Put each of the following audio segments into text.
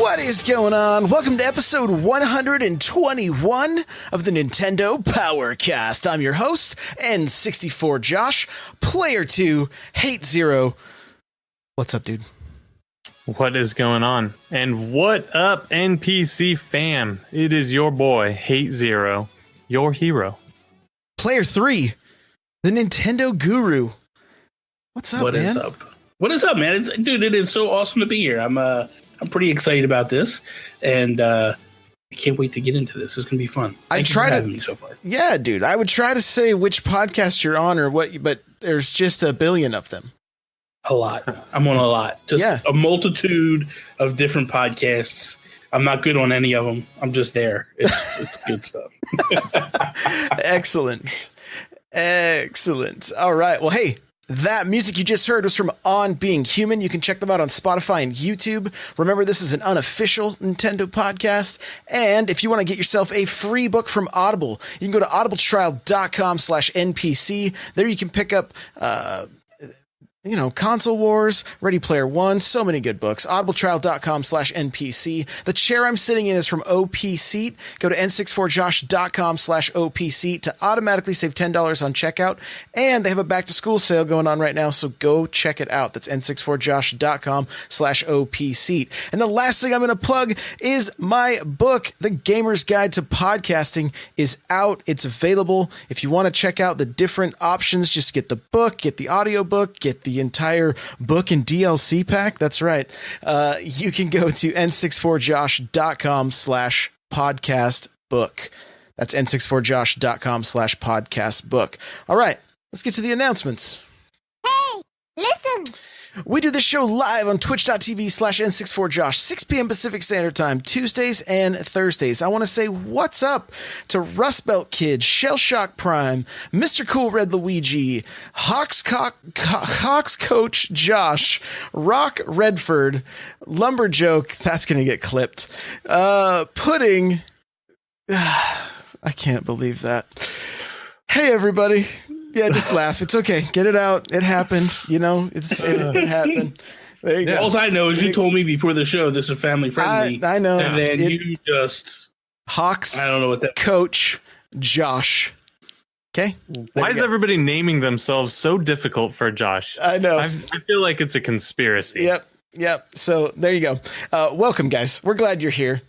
What is going on? Welcome to episode 121 of the Nintendo Powercast. I'm your host, N64 Josh, player 2, Hate Zero. What's up, dude? What is going on? And what up, NPC fam? It is your boy, Hate Zero, your hero. Player 3, the Nintendo Guru. What's up, man? What is up? What is up, man? Dude, it is so awesome to be here. I'm pretty excited about this, and I can't wait to get into this. It's gonna be fun. Thank you for having me so far. Yeah, dude. I would try to say which podcast you're on or what, but there's just a billion of them. A lot. I'm on a lot. Just a multitude of different podcasts. I'm not good on any of them. I'm just there. It's good stuff. Excellent. All right. Well, hey. That music you just heard was from On Being Human. You can check them out on Spotify and YouTube. Remember, this is an unofficial Nintendo podcast. And if you want to get yourself a free book from Audible, you can go to audibletrial.com/NPC. There you can pick up, Console Wars, Ready Player One, so many good books. audibletrial.com/NPC. The chair I'm sitting in is from Opseat. Go to n64josh.com/Opseat to automatically save $10 on checkout. And they have a back to school sale going on right now, so go check it out. That's n64josh.com/Opseat. And the last thing I'm going to plug is my book, The Gamer's Guide to Podcasting, is out. It's available. If you want to check out the different options, just get the book, get the audiobook, get the entire book and DLC pack. That's right. You can go to n64josh.com/podcast book. That's n64josh.com/podcast book. All right, let's get to the announcements. Hey, listen. We do this show live on twitch.tv/n64josh, 6 p.m. Pacific Standard Time, Tuesdays and Thursdays. I want to say what's up to Rust Belt Kid, Shellshock Prime, Mr. Cool Red Luigi, Hawks Coach Josh, Rock Redford, Lumberjoke, that's going to get clipped, Pudding, I can't believe that. Hey, everybody. Yeah, just laugh. It's okay. Get it out. It happened. It happened. There you go. All I know is you told me before the show this is family friendly. I know. And then you just Hawks. I don't know what that Coach Josh. Okay. Why is everybody naming themselves so difficult for Josh? I know. I feel like it's a conspiracy. Yep. So there you go. Welcome, guys. We're glad you're here.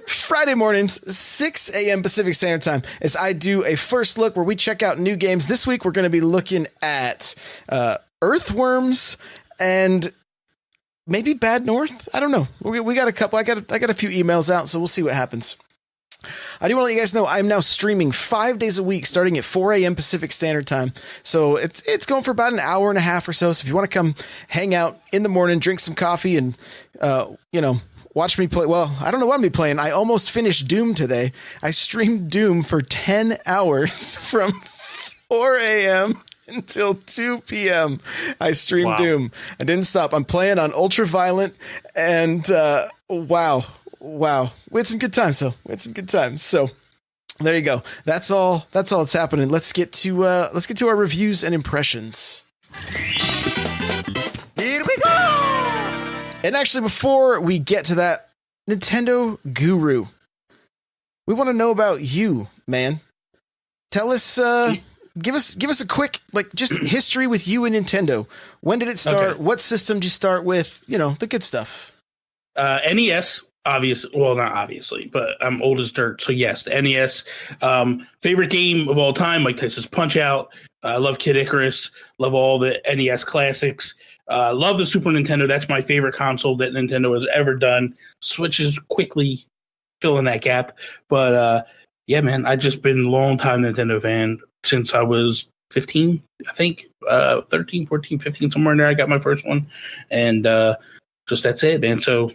Friday mornings, 6 a.m. Pacific Standard Time, as I do a first look where we check out new games. This week, we're going to be looking at Earthworms and maybe Bad North. I don't know. We got a couple. I got a few emails out, so we'll see what happens. I do want to let you guys know I'm now streaming 5 days a week starting at 4 a.m. Pacific Standard Time. So it's going for about an hour and a half or so. So if you want to come hang out in the morning, drink some coffee and, watch me play. Well, I don't know what I'm going to be playing. I almost finished Doom today. I streamed Doom for 10 hours from 4 a.m. until 2 p.m. I streamed Doom. I didn't stop. I'm playing on Ultraviolent and wow. We had some good times, So there you go. That's all that's happening. Let's get to our reviews and impressions. Here we go. And actually, before we get to that, Nintendo Guru, we want to know about you, man. Tell us, give us a quick, just history with you and Nintendo. When did it start? Okay. What system did you start with? The good stuff. NES, obviously. Well, not obviously, but I'm old as dirt. So yes, the NES. Favorite game of all time, Mike Tyson's Punch-Out. I love Kid Icarus. Love all the NES classics. Love the Super Nintendo. That's my favorite console that Nintendo has ever done. Switch is quickly filling that gap. But yeah, man, I've just been a long time Nintendo fan since I was 15, I think. 13, 14, 15, somewhere in there. I got my first one. And just that's it, man. So,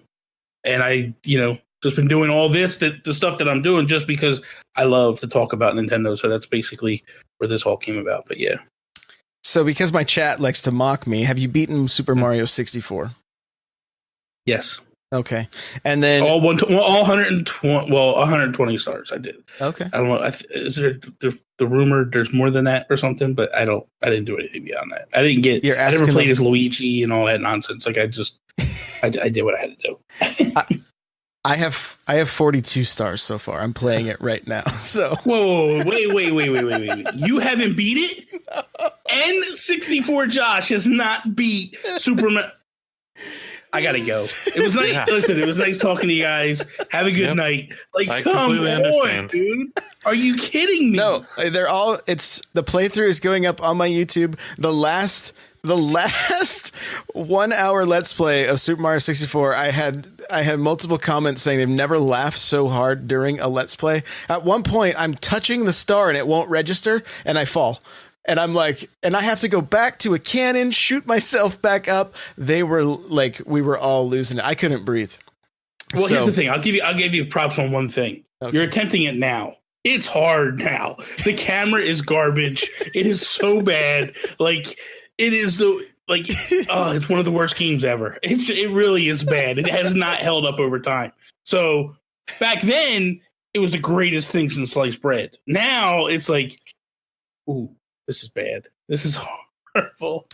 and I, just been doing all this, the stuff that I'm doing just because I love to talk about Nintendo. So that's basically where this all came about. But yeah. So because my chat likes to mock me, have you beaten Super Mario 64? Yes. Okay. And then all 120 stars I did. Okay. I don't know. Is there the rumor there's more than that or something, but I didn't do anything beyond that. I never played as Luigi and all that nonsense. I just I did what I had to do. I have 42 stars so far. I'm playing it right now. So whoa, wait. You haven't beat it? N64 Josh has not beat Superman. I gotta go. It was nice. Yeah. Listen, it was nice talking to you guys. Have a good night. Like, I come on, dude. Are you kidding me? No, they're all. It's the playthrough is going up on my YouTube. The last 1 hour Let's Play of Super Mario 64, I had multiple comments saying they've never laughed so hard during a Let's Play. At one point, I'm touching the star and it won't register, and I fall. And I'm like, and I have to go back to a cannon, shoot myself back up. They were like, we were all losing it. I couldn't breathe. Well, here's the thing. I'll give you props on one thing. Okay. You're attempting it now. It's hard now. The camera is garbage. It is so bad. Like, it is it's one of the worst games ever. It really is bad. It has not held up over time. So back then, it was the greatest thing since sliced bread. Now it's like, ooh, this is bad. This is horrible.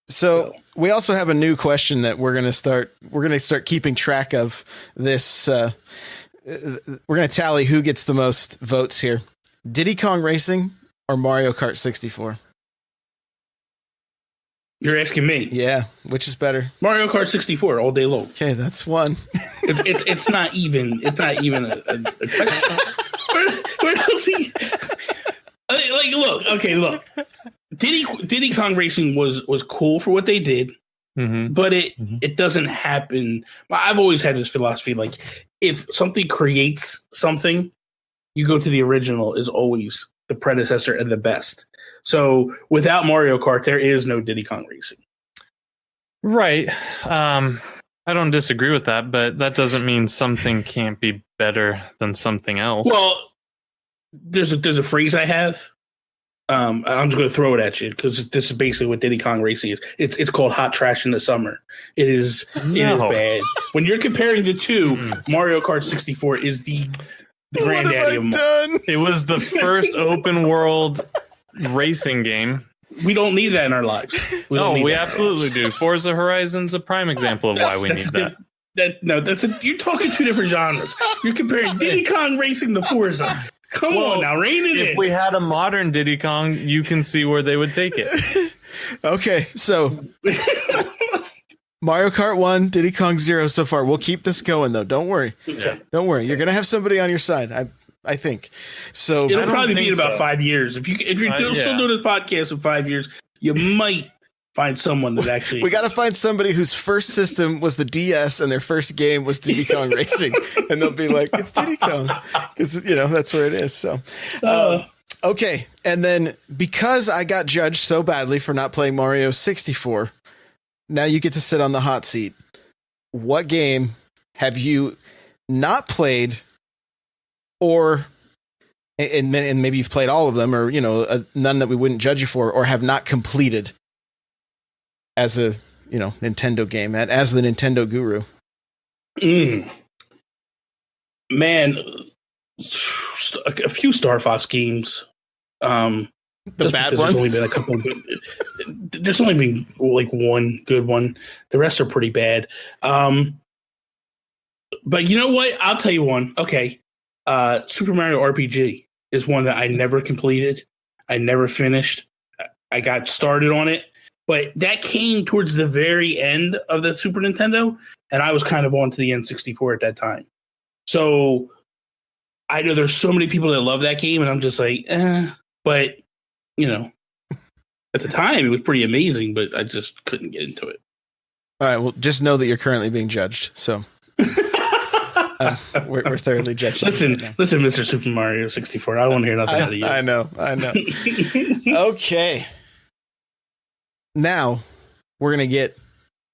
So we also have a new question that we're going to start keeping track of this. We're going to tally who gets the most votes here. Diddy Kong Racing or Mario Kart 64? You're asking me. Yeah, which is better? Mario Kart 64 all day long. Okay, that's one. It's not even a question. Where else he? Look. Diddy Kong Racing was cool for what they did, but it doesn't happen. I've always had this philosophy: like, if something creates something, you go to the original is always the predecessor and the best. So without Mario Kart, there is no Diddy Kong Racing. Right. I don't disagree with that, but that doesn't mean something can't be better than something else. Well, there's a phrase I have. I'm just going to throw it at you because this is basically what Diddy Kong Racing is. It's called hot trash in the summer. It is bad. When you're comparing the two, Mario Kart 64 is the granddaddy of them. It was the first open world racing game. We don't need that in our lives. We absolutely do. Forza Horizon's a prime example of why we need that. You're talking two different genres. You're comparing Diddy Kong Racing to Forza. Come on now, rein it in. If we had a modern Diddy Kong, you can see where they would take it. Okay, so Mario Kart 1, Diddy Kong 0 so far. We'll keep this going, though. Don't worry. Okay. Don't worry. You're going to have somebody on your side, I think. So it'll probably be in about 5 years. If you're still doing this podcast in 5 years, you might find someone that actually... We got to find somebody whose first system was the DS and their first game was Diddy Kong Racing. And they'll be like, it's Diddy Kong. Because, that's where it is. So, okay. And then because I got judged so badly for not playing Mario 64, now you get to sit on the hot seat. What game have you not played or... And maybe you've played all of them or, none that we wouldn't judge you for or have not completed as a, Nintendo game, as the Nintendo guru? Man, a few Star Fox games. The bad ones? There's only been a couple good. There's only been like one good one. The rest are pretty bad. But you know what? I'll tell you one. Okay. Super Mario RPG is one that I never completed. I never finished. I got started on it. But that came towards the very end of the Super Nintendo, and I was kind of on to the N64 at that time. So I know there's so many people that love that game, and I'm just like, But, at the time, it was pretty amazing, but I just couldn't get into it. All right, well, just know that you're currently being judged, so... we're thoroughly judged. Listen, Mr. Super Mario 64, I don't want to hear nothing out of you. I know. Okay. Now, we're going to get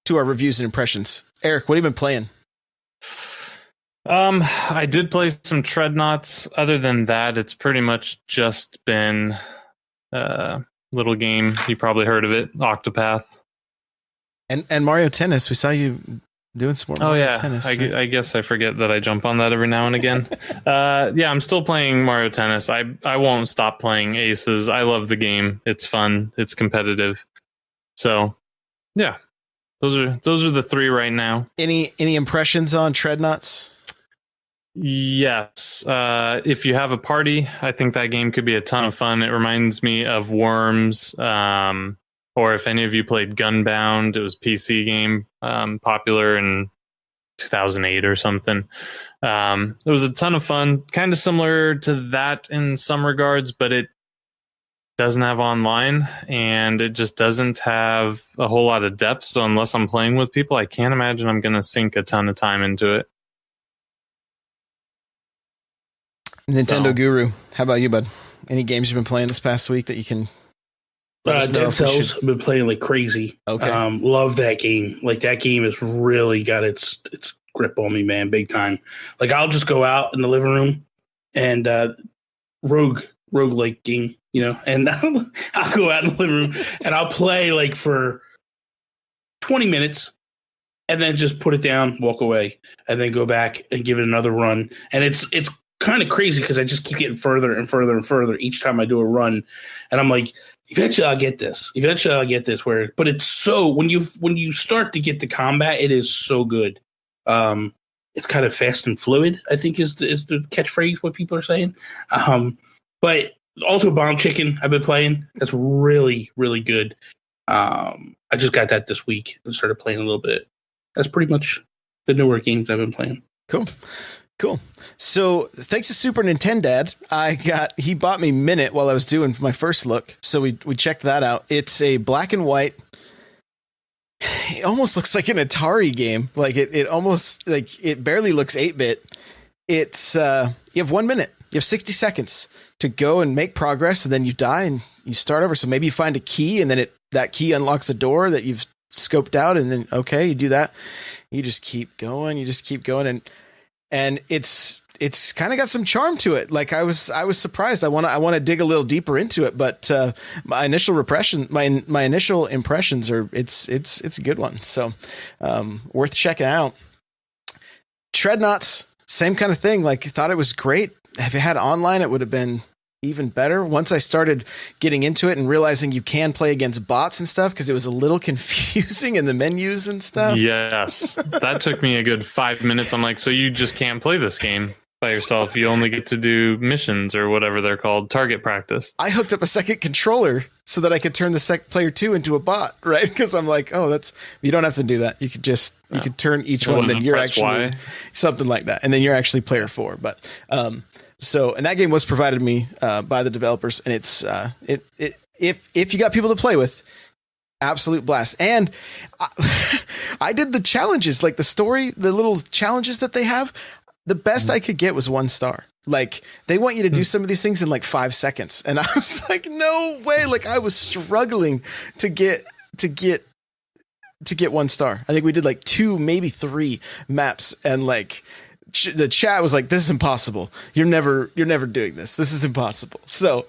to our reviews and impressions. Eric, what have you been playing? I did play some Teadnauts. Other than that, it's pretty much just been a little game. You probably heard of it, Octopath. And Mario Tennis. We saw you doing some more Mario Tennis. Right? I guess I forget that I jump on that every now and again. I'm still playing Mario Tennis. I won't stop playing Aces. I love the game. It's fun. It's competitive. So, yeah. those are the three right now. Any impressions on Teadnauts? Yes. If you have a party, I think that game could be a ton of fun. It reminds me of Worms. Or if any of you played Gunbound, it was a PC game, popular in 2008 or something. It was a ton of fun, kind of similar to that in some regards, but it doesn't have online and it just doesn't have a whole lot of depth. So unless I'm playing with people, I can't imagine I'm going to sink a ton of time into it. Nintendo Guru, how about you, bud? Any games you've been playing this past week that you can let us know? Dead Cells, I've been playing like crazy. Okay. Love that game. Like that game has really got its grip on me, man, big time. Like I'll just go out in the living room and roguelike game, and I'll go out in the living room and I'll play like for 20 minutes and then just put it down, walk away, and then go back and give it another run. And it's kind of crazy because I just keep getting further and further and further each time I do a run. And I'm like, eventually I'll get this. But it's so when you start to get the combat, it is so good. It's kind of fast and fluid, I think is the catchphrase what people are saying. But also Bomb Chicken I've been playing. That's really, really good. I just got that this week and started playing a little bit. That's pretty much the newer games I've been playing. Cool. So thanks to Super Nintendo, he bought me Minit while I was doing my first look. So we checked that out. It's a black and white. It almost looks like an Atari game. Like it almost like it barely looks 8-bit. It's you have 1 minute. You have 60 seconds to go and make progress, and then you die and you start over. So maybe you find a key, and then that key unlocks a door that you've scoped out, and then you do that. You just keep going. And it's kind of got some charm to it. Like I was surprised. I want to dig a little deeper into it, but my initial impressions are it's a good one. So worth checking out. Teadnauts, same kind of thing. Like thought it was great. If it had online, it would have been even better. Once I started getting into it and realizing you can play against bots and stuff, because it was a little confusing in the menus and stuff. Yes, that took me a good 5 minutes. I'm like, so you just can't play this game by yourself. You only get to do missions or whatever they're called, target practice. I hooked up a second controller so that I could turn the player 2 into a bot, right? Because I'm like, you don't have to do that. You could just you could turn each one, then you're actually something like that, and then you're actually player 4. But and that game was provided to me by the developers, and it's if you got people to play with, absolute blast. And I did the challenges, like the little challenges that they have. The best I could get was 1 star. Like they want you to do some of these things in like 5 seconds, and I was like, no way! Like I was struggling to get 1 star. I think we did like 2, maybe 3 maps, and like. The chat was like, "This is impossible. You're never doing this. This is impossible." So,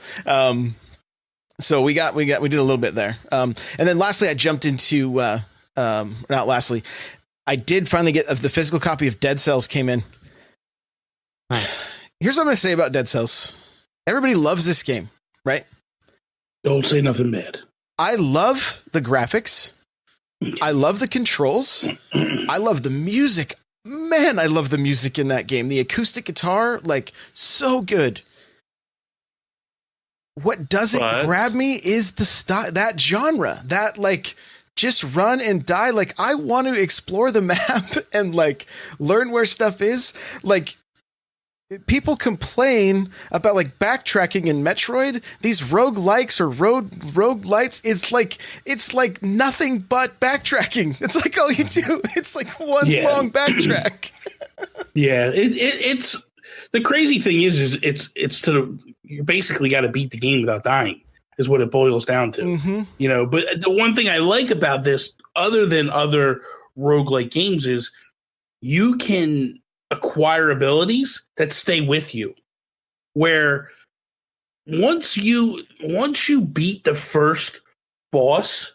we did a little bit there. And then lastly, I jumped into, not lastly, I did finally get the physical copy of Dead Cells came in. Nice. Here's what I'm going to say about Dead Cells. Everybody loves this game, right? Don't say nothing bad. I love the graphics. I love the controls. I love the music. Man, I love the music in that game. The acoustic guitar, like, so good. What doesn't grab me is the style, that genre, that like just run and die. Like I want to explore the map and like learn where stuff is. Like people complain about like backtracking in Metroid. These roguelikes or roguelites, it's like nothing but backtracking. It's like all you do. It's like one long backtrack. Yeah, it's the crazy thing is it's you basically got to beat the game without dying is what it boils down to. Mm-hmm. But the one thing I like about this, other than other roguelike games, is you can acquire abilities that stay with you, where once you beat the first boss,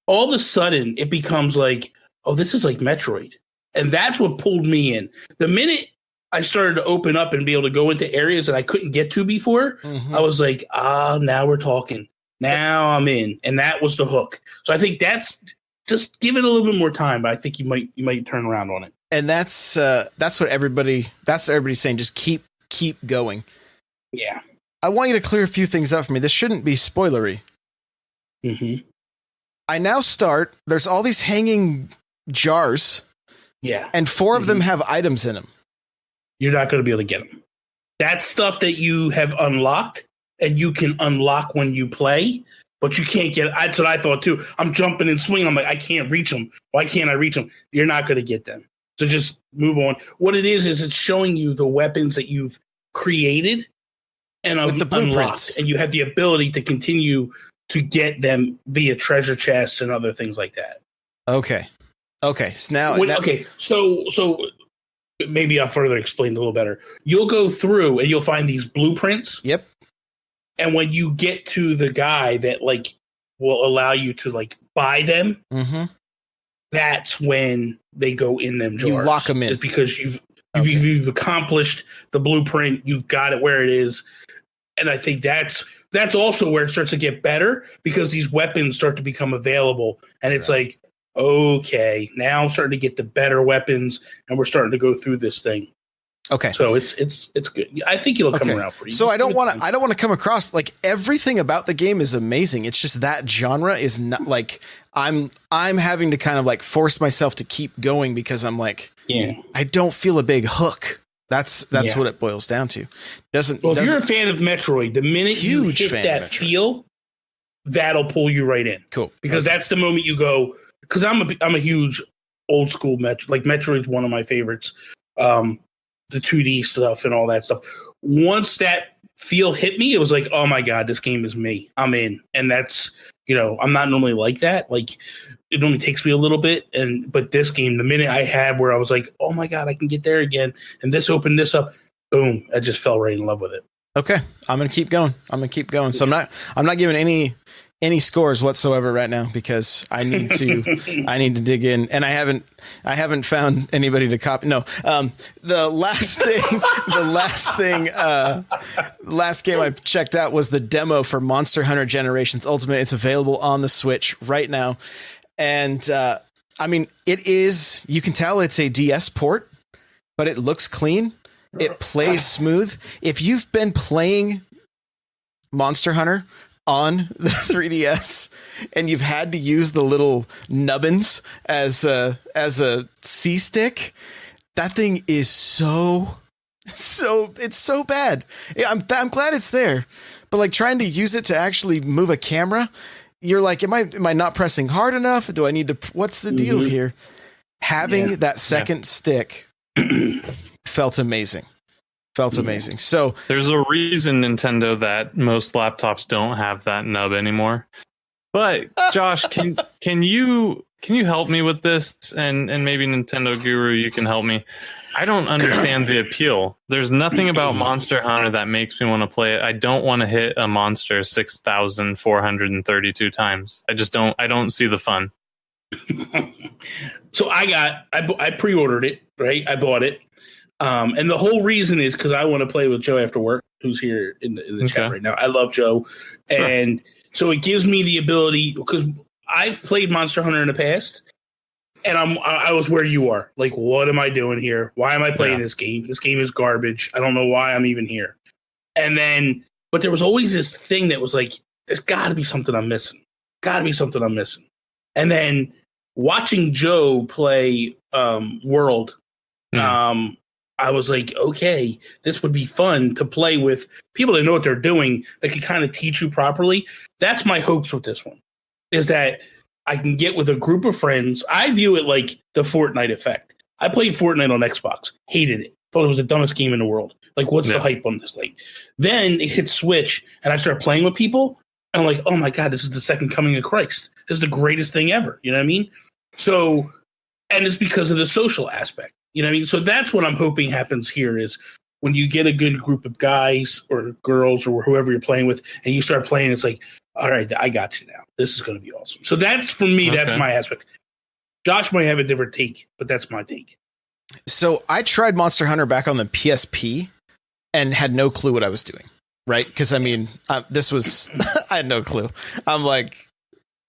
all of a sudden it becomes like, oh, this is like Metroid. And that's what pulled me in. The minute I started to open up and be able to go into areas that I couldn't get to before, I was like, now we're talking. Now I'm in. And that was the hook. So I think that's just give it a little bit more time. But I think you might turn around on it. And that's what everybody's saying. Just keep going. Yeah. I want you to clear a few things up for me. This shouldn't be spoilery. Mm-hmm. I now start. There's all these hanging jars. Yeah. And 4 of them have items in them. You're not going to be able to get them. That's stuff that you have unlocked and you can unlock when you play, but you can't get. That's what I thought too. I'm jumping and swinging. I'm like, I can't reach them. Why can't I reach them? You're not going to get them. So just move on. What it is it's showing you the weapons that you've created and with the blueprints, and you have the ability to continue to get them via treasure chests and other things like that. Okay. So now, so maybe I'll further explain a little better. You'll go through and you'll find these blueprints. Yep. And when you get to the guy that like will allow you to like buy them, that's when they go in them jars. You lock them in. It's because you've accomplished the blueprint. You've got it where it is. And I think that's also where it starts to get better because these weapons start to become available. And it's like, okay, now I'm starting to get the better weapons and we're starting to go through this thing. Okay. So it's good. I think it'll come around for you. So I don't want to come across like everything about the game is amazing. It's just that genre is not like I'm having to kind of like force myself to keep going because I'm like, I don't feel a big hook. That's what it boils down to. If you're a fan of Metroid, the minute you hit that feel, that'll pull you right in. Cool. Because that's the moment you go, because I'm a huge old school Metroid's one of my favorites. The 2D stuff and all that stuff. Once that feel hit me, it was like, oh my God, this game is me. I'm in. And that's, I'm not normally like that. Like it only takes me a little bit. But this game, the minute I had where I was like, oh my God, I can get there again. And this opened this up, boom, I just fell right in love with it. Okay. I'm going to keep going. So I'm not giving any scores whatsoever right now because I need to dig in, and I haven't found anybody to copy. No, the last game I checked out was the demo for Monster Hunter Generations Ultimate. It's available on the Switch right now, and I mean you can tell it's a DS port, but it looks clean. It plays smooth. If you've been playing Monster Hunter on the 3DS and you've had to use the little nubbins as a C stick, that thing is so it's so bad. I'm glad it's there, but like trying to use it to actually move a camera, you're like, am I not pressing hard enough? Do I need to? What's the deal here? Having that second stick felt amazing. Amazing. So there's a reason, Nintendo, that most laptops don't have that nub anymore. But Josh, can you help me with this? And maybe Nintendo Guru, you can help me. I don't understand the appeal. There's nothing about Monster Hunter that makes me want to play it. I don't want to hit a monster 6,432 times. I don't see the fun. So I pre-ordered it, right? I bought it. And the whole reason is because I want to play with Joe after work, who's here in the chat right now. I love Joe. Sure. And so it gives me the ability, because I've played Monster Hunter in the past, and I was where you are. Like, what am I doing here? Why am I playing this game? This game is garbage. I don't know why I'm even here. And then, but there was always this thing that was like, there's got to be something I'm missing. And then watching Joe play World, I was like, okay, this would be fun to play with people that know what they're doing that can kind of teach you properly. That's my hopes with this one, is that I can get with a group of friends. I view it like the Fortnite effect. I played Fortnite on Xbox, hated it, thought it was the dumbest game in the world. Like, what's the hype on this thing? Then it hit Switch, and I started playing with people, and I'm like, oh my God, this is the second coming of Christ. This is the greatest thing ever. You know what I mean? So, and it's because of the social aspect. You know what I mean? So that's what I'm hoping happens here is when you get a good group of guys or girls or whoever you're playing with and you start playing, it's like, all right, I got you now. This is going to be awesome. So that's, for me, that's my aspect. Josh might have a different take, but that's my take. So I tried Monster Hunter back on the PSP and had no clue what I was doing, right? Because, I mean, this was, I had no clue. I'm like,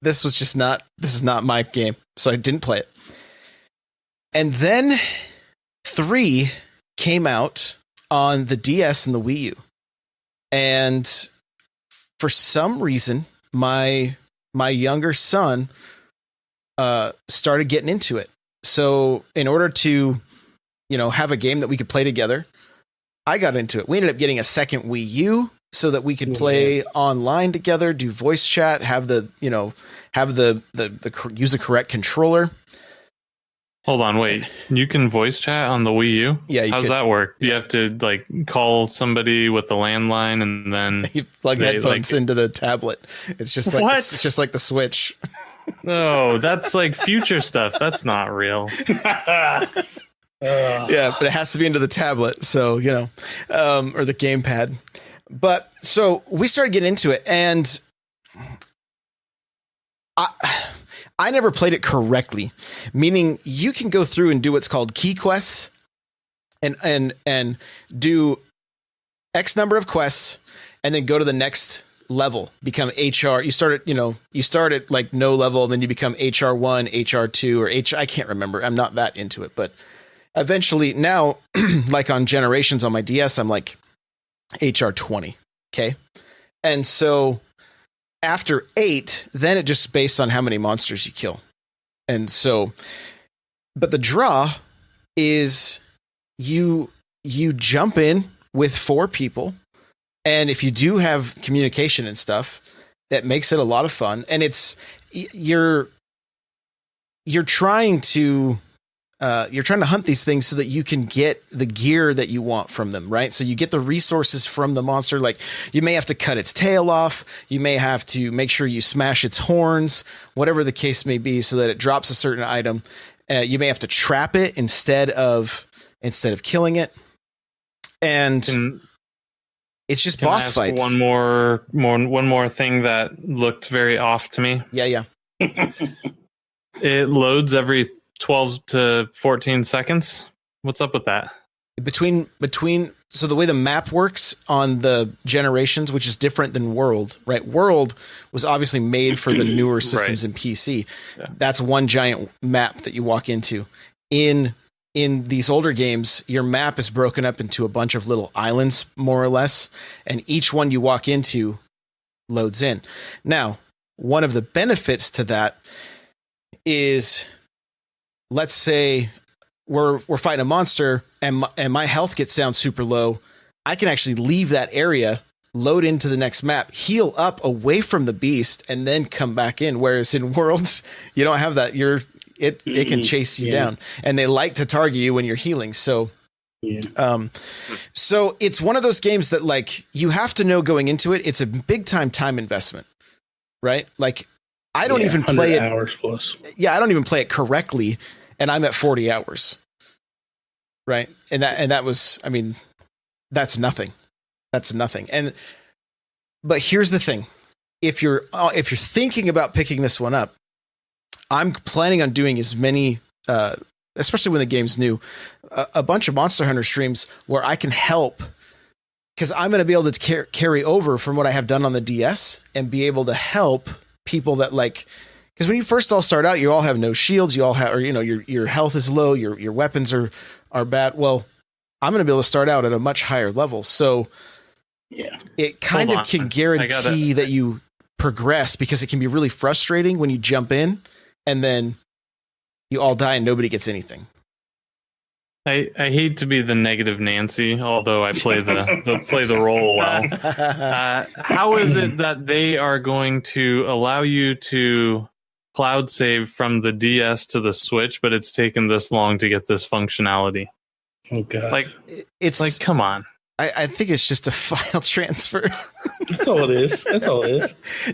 this is not my game. So I didn't play it. And then 3 came out on the DS and the Wii U. And for some reason, my younger son started getting into it. So in order to, have a game that we could play together, I got into it. We ended up getting a second Wii U so that we could play online together, do voice chat, have the use the correct controller. Hold on, wait. You can voice chat on the Wii U? Yeah, How's that work? You have to call somebody with the landline and then you plug headphones into the tablet. It's just like it's just like the Switch. No, that's like future stuff. That's not real. Yeah, but it has to be into the tablet, so or the gamepad. But so we started getting into it, and I never played it correctly, meaning you can go through and do what's called key quests and do X number of quests and then go to the next level, become HR. You start at like no level, and then you become HR1, HR2, or I can't remember. I'm not that into it, but eventually now, like on Generations on my DS, I'm like HR20. Okay. And so after 8, then it just based on how many monsters you kill. And so, but the draw is you jump in with 4 people. And if you do have communication and stuff, that makes it a lot of fun. And you're trying to hunt these things so that you can get the gear that you want from them, right? So you get the resources from the monster. Like you may have to cut its tail off. You may have to make sure you smash its horns, whatever the case may be, so that it drops a certain item. You may have to trap it instead of killing it. And it's just boss fights. One more thing that looked very off to me. Yeah. It loads every 12 to 14 seconds. What's up with that? Between so the way the map works on the Generations, which is different than World, right? World was obviously made for the newer systems in PC. Yeah. That's one giant map that you walk into. In these older games, your map is broken up into a bunch of little islands, more or less, and each one you walk into loads in. Now, one of the benefits to that is, let's say we're fighting a monster and my health gets down super low. I can actually leave that area, load into the next map, heal up away from the beast, and then come back in. Whereas in Worlds, you don't have that. It can chase you down, and they like to target you when you're healing. So, so it's one of those games that like you have to know going into it. It's a big time investment, right? Like I don't even play it hours plus. Yeah, I don't even play it correctly, and I'm at 40 hours, right? And that was, I mean, that's nothing. That's nothing. But here's the thing: if you're thinking about picking this one up, I'm planning on doing as many, especially when the game's new, a bunch of Monster Hunter streams where I can help, because I'm going to be able to carry over from what I have done on the DS and be able to help people that like, because when you first all start out, you all have no shields, you all have, or your health is low, your weapons are bad. Well, I'm going to be able to start out at a much higher level, so it kind of can guarantee that you progress, because it can be really frustrating when you jump in and then you all die and nobody gets anything. I hate to be the negative Nancy, although I play the role well. How is it that they are going to allow you to cloud save from the DS to the Switch, but it's taken this long to get this functionality? Oh god! Like it's like, come on. I think it's just a file transfer. That's all it is.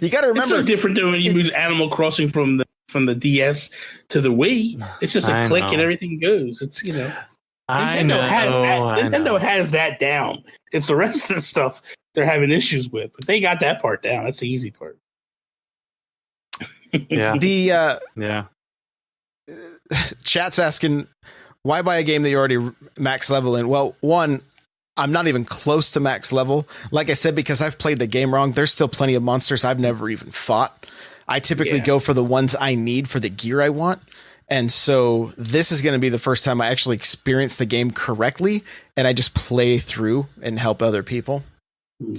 You got to remember, it's no different than when you move Animal Crossing from the DS to the Wii. It's just a click and everything goes. It's Nintendo has that down. It's the rest of the stuff they're having issues with, but they got that part down. That's the easy part. Yeah. Chat's asking, why buy a game that you're already max level in? Well, one, I'm not even close to max level. Like I said, because I've played the game wrong. There's still plenty of monsters I've never even fought. I typically go for the ones I need for the gear I want. And so this is going to be the first time I actually experience the game correctly, and I just play through and help other people.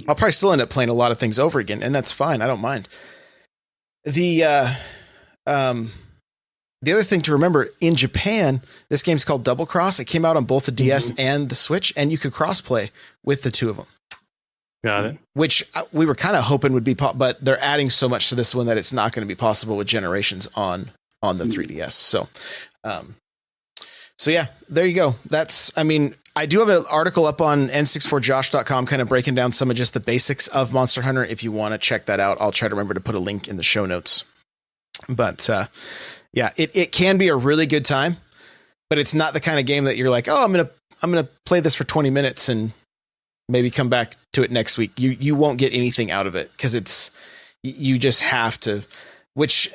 I'll probably still end up playing a lot of things over again, and that's fine. I don't mind. The other thing to remember, in Japan, this game's called Double Cross. It came out on both the DS and the Switch, and you could cross-play with the two of them. Got it. Which we were kind of hoping would be, but they're adding so much to this one that it's not going to be possible with Generations on the 3DS. So yeah, there you go. I do have an article up on n64josh.com kind of breaking down some of just the basics of Monster Hunter. If you want to check that out, I'll try to remember to put a link in the show notes. But yeah, it can be a really good time, but it's not the kind of game that you're like, oh, I'm going to play this for 20 minutes and maybe come back to it next week. You won't get anything out of it because you just have to. Which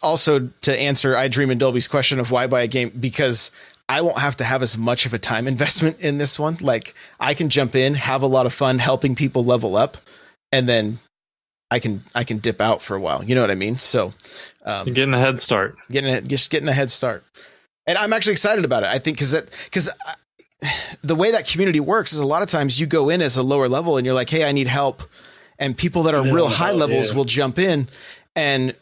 also, to answer I Dream and Dolby's question of why buy a game, because I won't have to have as much of a time investment in this one. Like, I can jump in, have a lot of fun helping people level up, and then I can dip out for a while. You know what I mean? So you're getting a head start. Getting a head start. And I'm actually excited about it. I think because the way that community works is a lot of times you go in as a lower level and you're like, hey, I need help. And people that are real high levels will jump in. And,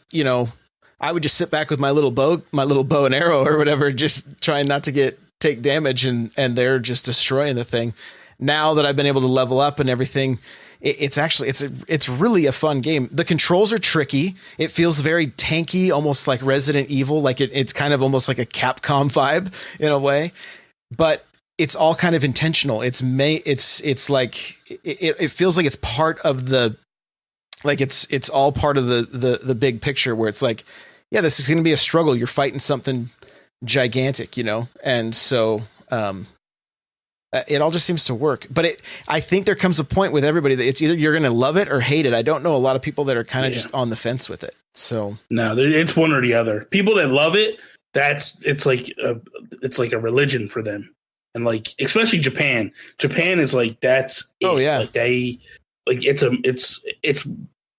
I would just sit back with my little bow and arrow or whatever, just trying not to take damage. And they're just destroying the thing. Now that I've been able to level up and everything, it's really a fun game. The controls are tricky. It feels very tanky, almost like Resident Evil. Like it's kind of almost like a Capcom vibe in a way, but it's all kind of intentional. It's like, it feels like it's part of the, like it's all part of the big picture where it's like, yeah, this is going to be a struggle. You're fighting something gigantic, and so it all just seems to work. But I think there comes a point with everybody that it's either you're going to love it or hate it. I don't know a lot of people that are kind of just on the fence with it. So no, it's one or the other. People that love it, it's like a religion for them, and like especially Japan. Japan is like that's oh yeah, like they. Like it's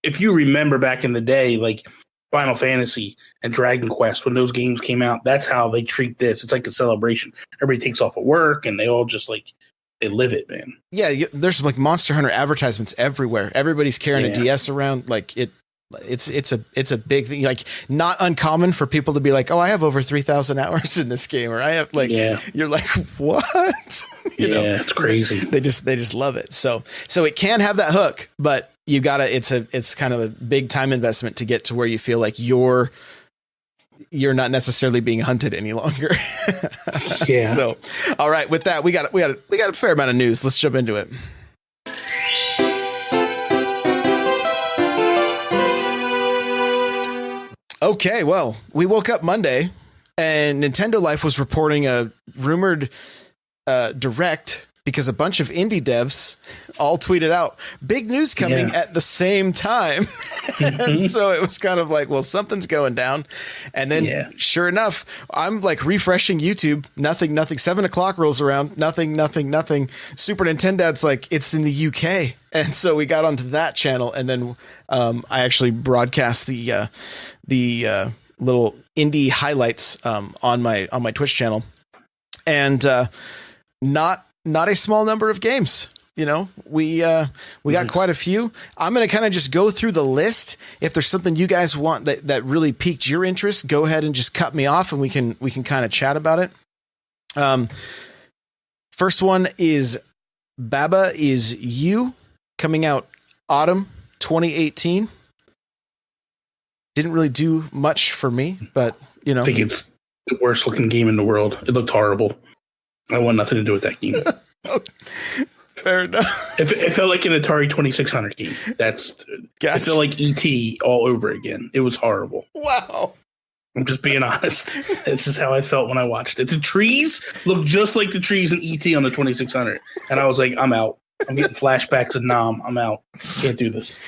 if you remember back in the day, like Final Fantasy and Dragon Quest, when those games came out, that's how they treat this. It's like a celebration. Everybody takes off of work and they all just like, they live it, man. Yeah. There's like Monster Hunter advertisements everywhere. Everybody's carrying a DS around. Like it's a big thing. Like not uncommon for people to be like, oh, I have over 3,000 hours in this game. Or I have like, you're like, what? It's crazy. They just love it. So it can have that hook, but you gotta, it's kind of a big time investment to get to where you feel like you're not necessarily being hunted any longer. Yeah. So, all right, with that, we got a fair amount of news. Let's jump into it. Okay, well, we woke up Monday and Nintendo Life was reporting a rumored direct because a bunch of indie devs all tweeted out big news coming at the same time. And so it was kind of like, well, something's going down. And then sure enough, I'm like refreshing YouTube. Nothing. 7:00 rolls around. Nothing. Super Nintendad's like, it's in the UK. And so we got onto that channel. And then I actually broadcast the little indie highlights on my Twitch channel. And not a small number of games. We got quite a few. I'm going to kind of just go through the list. If there's something you guys want that really piqued your interest, go ahead and just cut me off and we can kind of chat about it. First one is Baba Is You, coming out autumn 2018. Didn't really do much for me, but I think it's the worst looking game in the world. It looked horrible. I want nothing to do with that game. Fair enough. It felt like an Atari 2600 game. It felt like E.T. all over again. It was horrible. Wow. I'm just being honest. This is how I felt when I watched it. The trees looked just like the trees in E.T. on the 2600. And I was like, I'm out. I'm getting flashbacks of Nam. I'm out. Can't do this.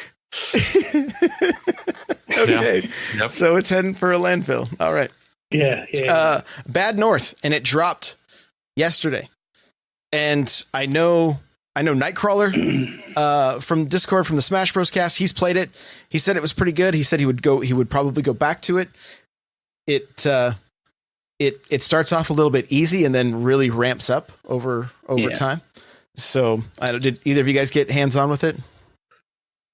Okay. Yep. So it's heading for a landfill. All right. Yeah. Bad North, and it dropped yesterday. And I know I know Nightcrawler from Discord from the Smash Bros. Cast. He's played it. He said it was pretty good. He said he would probably go back to it. It starts off a little bit easy and then really ramps up over time. So, did either of you guys get hands on with it?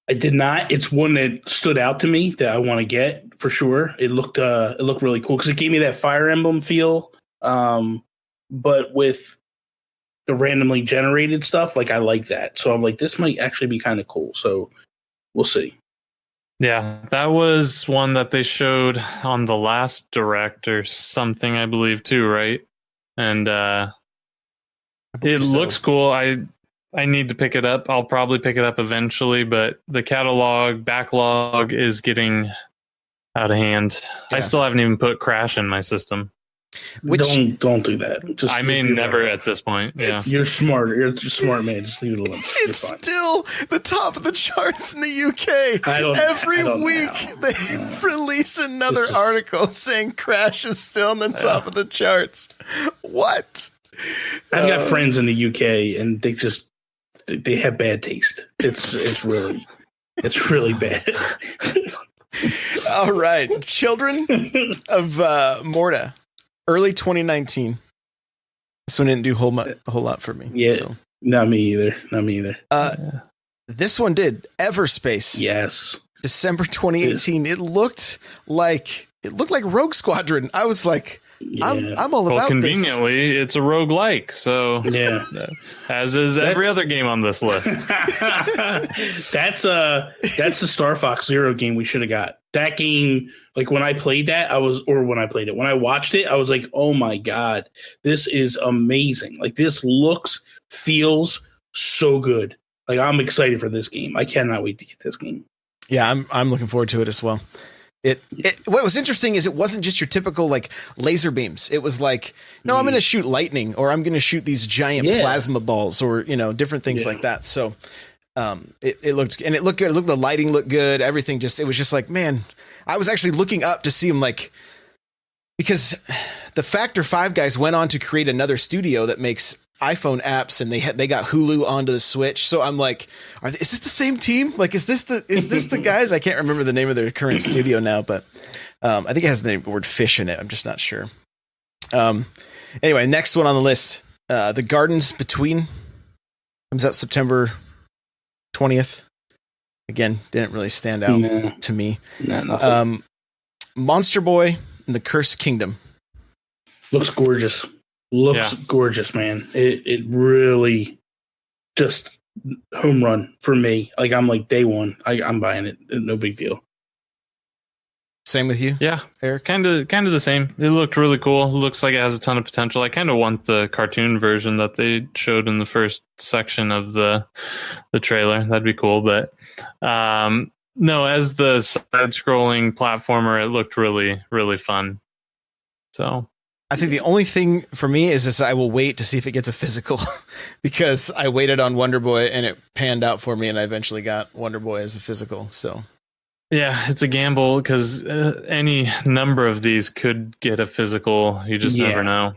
I did not. It's one that stood out to me that I want to get for sure. It looked really cool because it gave me that Fire Emblem feel, but with the randomly generated stuff. Like I like that, so I'm like, this might actually be kind of cool. So we'll see. Yeah, that was one that they showed on the last Direct or something, I believe, too, right? And it looks cool. I need to pick it up. I'll probably pick it up eventually, but the backlog is getting out of hand. Yeah. I still haven't even put Crash in my system. Don't do that. Just I may never at this point. Yeah. You're smart. You're a smart man. Just leave it alone. It's still the top of the charts in the UK. Every week they release another article saying Crash is still on the top of the charts. What? I've got friends in the UK and they have bad taste. It's really bad. All right. Children of Morta. Early 2019. This one didn't do a whole lot for me. Yeah, so. Not me either. This one did. Everspace. Yes. December 2018. It looked like Rogue Squadron. I was like, I'm all about conveniently, this. It's a roguelike, so yeah. As is every other game on this list. That's the Star Fox Zero game we should have got. That game, like when I played that, when I watched it, I was like, oh my God, this is amazing. Like this feels so good. Like I'm excited for this game. I cannot wait to get this game. Yeah, I'm looking forward to it as well. What was interesting is it wasn't just your typical like laser beams. It was like, no, I'm going to shoot lightning, or I'm going to shoot these giant plasma balls, or different things like that. So it looked good. The lighting looked good. Everything it was just like, man, I was actually looking up to see them, like, because the Factor 5 guys went on to create another studio that makes iPhone apps, and they got Hulu onto the Switch. So I'm like, is this the same team? Like, is this the guys? I can't remember the name of their current studio now, but I think it has the word fish in it. I'm just not sure. Anyway, next one on the list, The Gardens Between comes out September 20th. Again, didn't really stand out to me. Nothing. Monster Boy and the Cursed Kingdom. Looks gorgeous. Gorgeous, man. It really just home run for me. Like I'm like day one. I'm buying it. No big deal. Same with you? Yeah, Eric. Kind of the same. It looked really cool. It looks like it has a ton of potential. I kind of want the cartoon version that they showed in the first section of the trailer. That'd be cool. But no, as the side-scrolling platformer, it looked really, really fun. So I think the only thing for me is I will wait to see if it gets a physical, because I waited on Wonder Boy and it panned out for me, and I eventually got Wonder Boy as a physical. So yeah, it's a gamble because any number of these could get a physical. You just never know.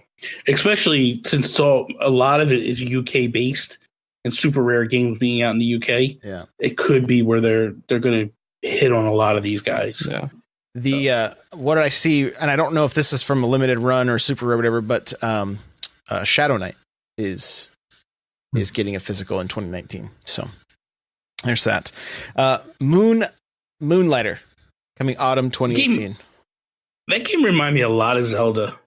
Especially since a lot of it is UK based and super rare games being out in the UK. Yeah, it could be where they're going to hit on a lot of these guys. Yeah. What did I see? And I don't know if this is from a limited run or super or whatever, but Shadow Knight is getting a physical in 2019. So there's that. Moonlighter coming autumn 2018. That game reminded me a lot of Zelda.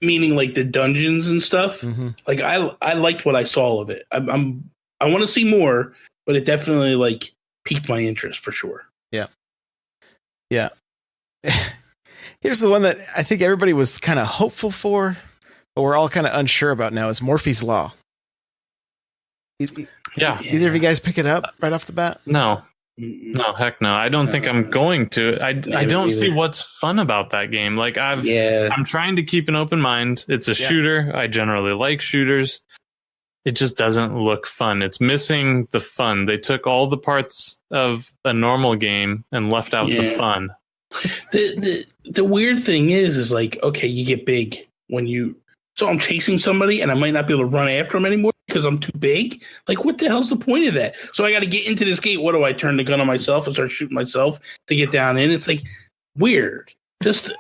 Meaning like the dungeons and stuff. Mm-hmm. Like I liked what I saw of it. I want to see more, but it definitely like piqued my interest for sure. Yeah. Here's the one that I think everybody was kind of hopeful for, but we're all kind of unsure about now, is Morphe's Law. Yeah. Either of you guys pick it up right off the bat? No, heck no. I don't think I'm going to. I don't see what's fun about that game. Like I'm trying to keep an open mind. It's a shooter. I generally like shooters. It just doesn't look fun. It's missing the fun. They took all the parts of a normal game and left out the fun. The weird thing is like, okay, you get big when you So I'm chasing somebody and I might not be able to run after them anymore because I'm too big. Like, what the hell's the point of that? So I got to get into this gate. What do I turn the gun on myself and start shooting myself to get down in? It's like weird. Just,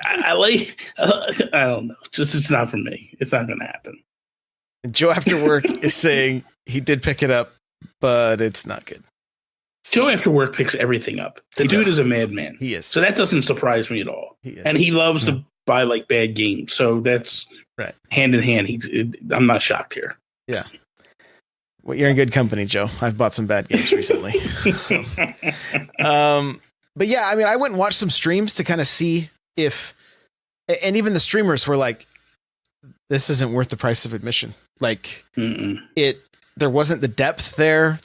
I don't know. Just, it's not for me. It's not going to happen. Joe After Work is saying he did pick it up, but it's not good. Joe After Work picks everything up. The dude is a madman. He is. So that doesn't surprise me at all. And he loves to buy like bad games. So that's right. Hand in hand. I'm not shocked here. Yeah. Well, you're in good company, Joe. I've bought some bad games recently. So, but yeah, I mean, I went and watched some streams to kind of see if, and even the streamers were like, this isn't worth the price of admission. Like there wasn't the depth there.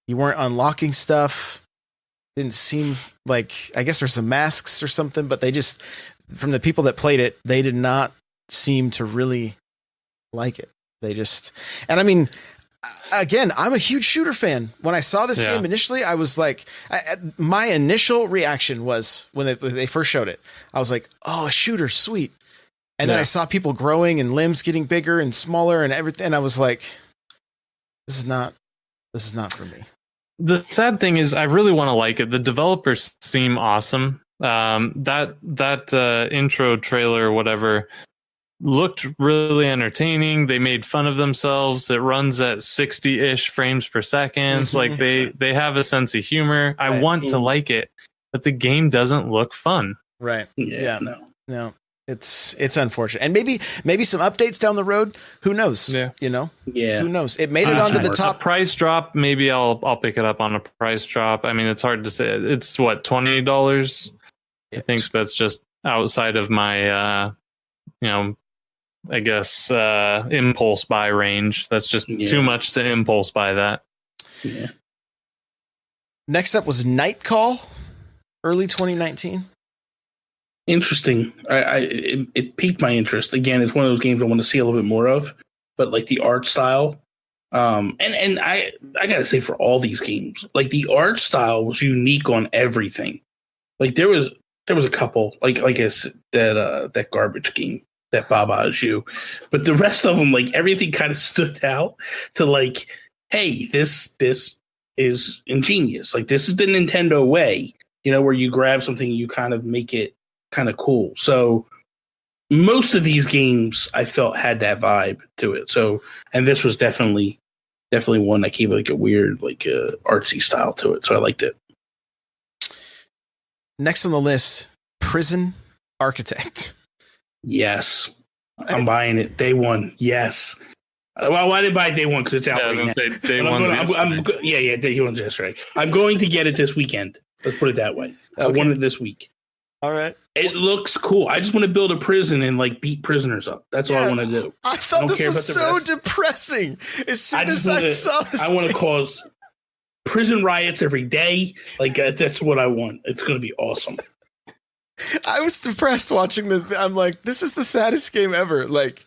You weren't unlocking stuff. Didn't seem like, I guess there's some masks or something, but they just, from the people that played it, they did not seem to really like it. They just, and I mean, again, I'm a huge shooter fan. When I saw this game initially, I was like, my initial reaction was when they first showed it, I was like, oh, a shooter, sweet. And then I saw people growing and limbs getting bigger and smaller and everything. And I was like, this is not for me. The sad thing is I really want to like it. The developers seem awesome. That intro trailer or whatever looked really entertaining. They made fun of themselves. It runs at 60-ish frames per second. Like they have a sense of humor. I want to like it, but the game doesn't look fun. Right. Yeah. No. It's unfortunate. And maybe some updates down the road. Who knows? Yeah. You know? Yeah. Who knows? It made it onto the top. Price drop. Maybe I'll pick it up on a price drop. I mean, it's hard to say. It's what, $20? I think that's just outside of my, I guess, impulse buy range. That's just too much to impulse buy that. Yeah. Next up was Night Call, early 2019. Interesting. It piqued my interest. Again, it's one of those games I want to see a little bit more of, but like the art style. And I gotta say, for all these games, like the art style was unique on everything. Like there was a couple, like I said, that garbage game, that Baba Is You, but the rest of them, like everything kind of stood out to like, hey, this is ingenious. Like this is the Nintendo way, where you grab something and you kind of make it kind of cool. So most of these games I felt had that vibe to it. So, and this was definitely one that gave like a weird, like artsy style to it. So I liked it. Next on the list, Prison Architect. Yes. I'm buying it. Day one. Yes. Well, I didn't buy it day one because it's out right now. Day one's yesterday. I'm going to get it this weekend. Let's put it that way. Okay. I want it this week. All right. It looks cool. I just want to build a prison and like beat prisoners up. That's all I want to do. I thought this was so depressing. As soon as I saw this, I want to cause prison riots every day. Like that's what I want. It's going to be awesome. I was depressed watching I'm like, this is the saddest game ever. Like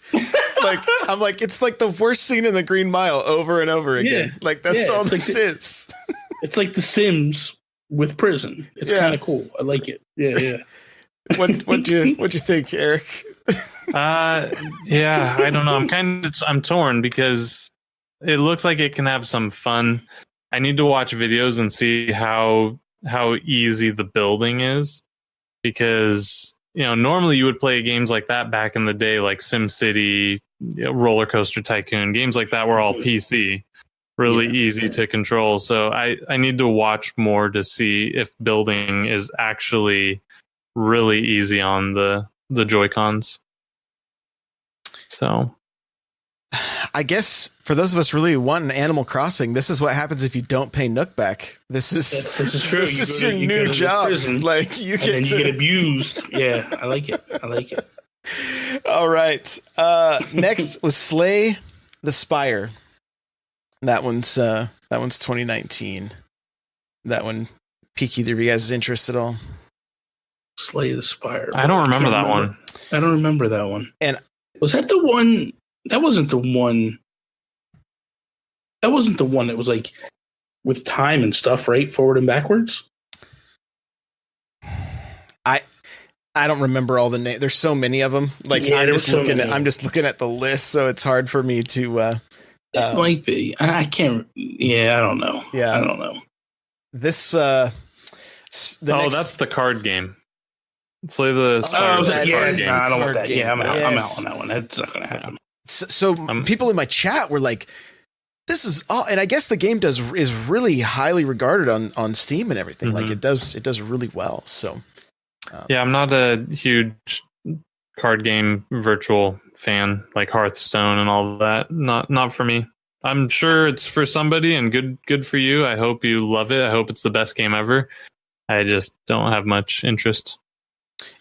I'm like, it's like the worst scene in the Green Mile over and over again. Yeah. Like that's all this is. It's like The Sims with prison. It's kind of cool. I like it. Yeah. What'd you think, Eric? I don't know. I'm torn because it looks like it can have some fun. I need to watch videos and see how easy the building is, because normally you would play games like that back in the day, like SimCity, Roller Coaster Tycoon, games like that were all PC. Really easy to control. So I need to watch more to see if building is actually really easy on the Joy-Cons. So I guess for those of us really wanting Animal Crossing, this is what happens if you don't pay Nook back. This is true. This is your new job. Like you get abused. Yeah, I like it. All right. Next was Slay the Spire. That one's 2019. That one piqued either of you guys' interest at all? Slay the Spire. I don't remember that one. I don't remember that one. And was that the one? That wasn't the one. That wasn't the one that was like with time and stuff, right? Forward and backwards. I don't remember all the names. There's so many of them. Like I'm just looking at the list, so it's hard for me to. It might be. I can't. Yeah, I don't know. Yeah, I don't know. This. That's the card game. Slay the Spire. I don't want that. Game. Yeah, I'm out. Yes. I'm out on that one. That's not going to happen. So people in my chat were like, "This is all," and I guess the game is really highly regarded on Steam and everything. Mm-hmm. Like it does really well. So yeah, I'm not a huge card game virtual fan like Hearthstone and all that. Not for me. I'm sure it's for somebody and good for you. I hope you love it. I hope it's the best game ever. I just don't have much interest.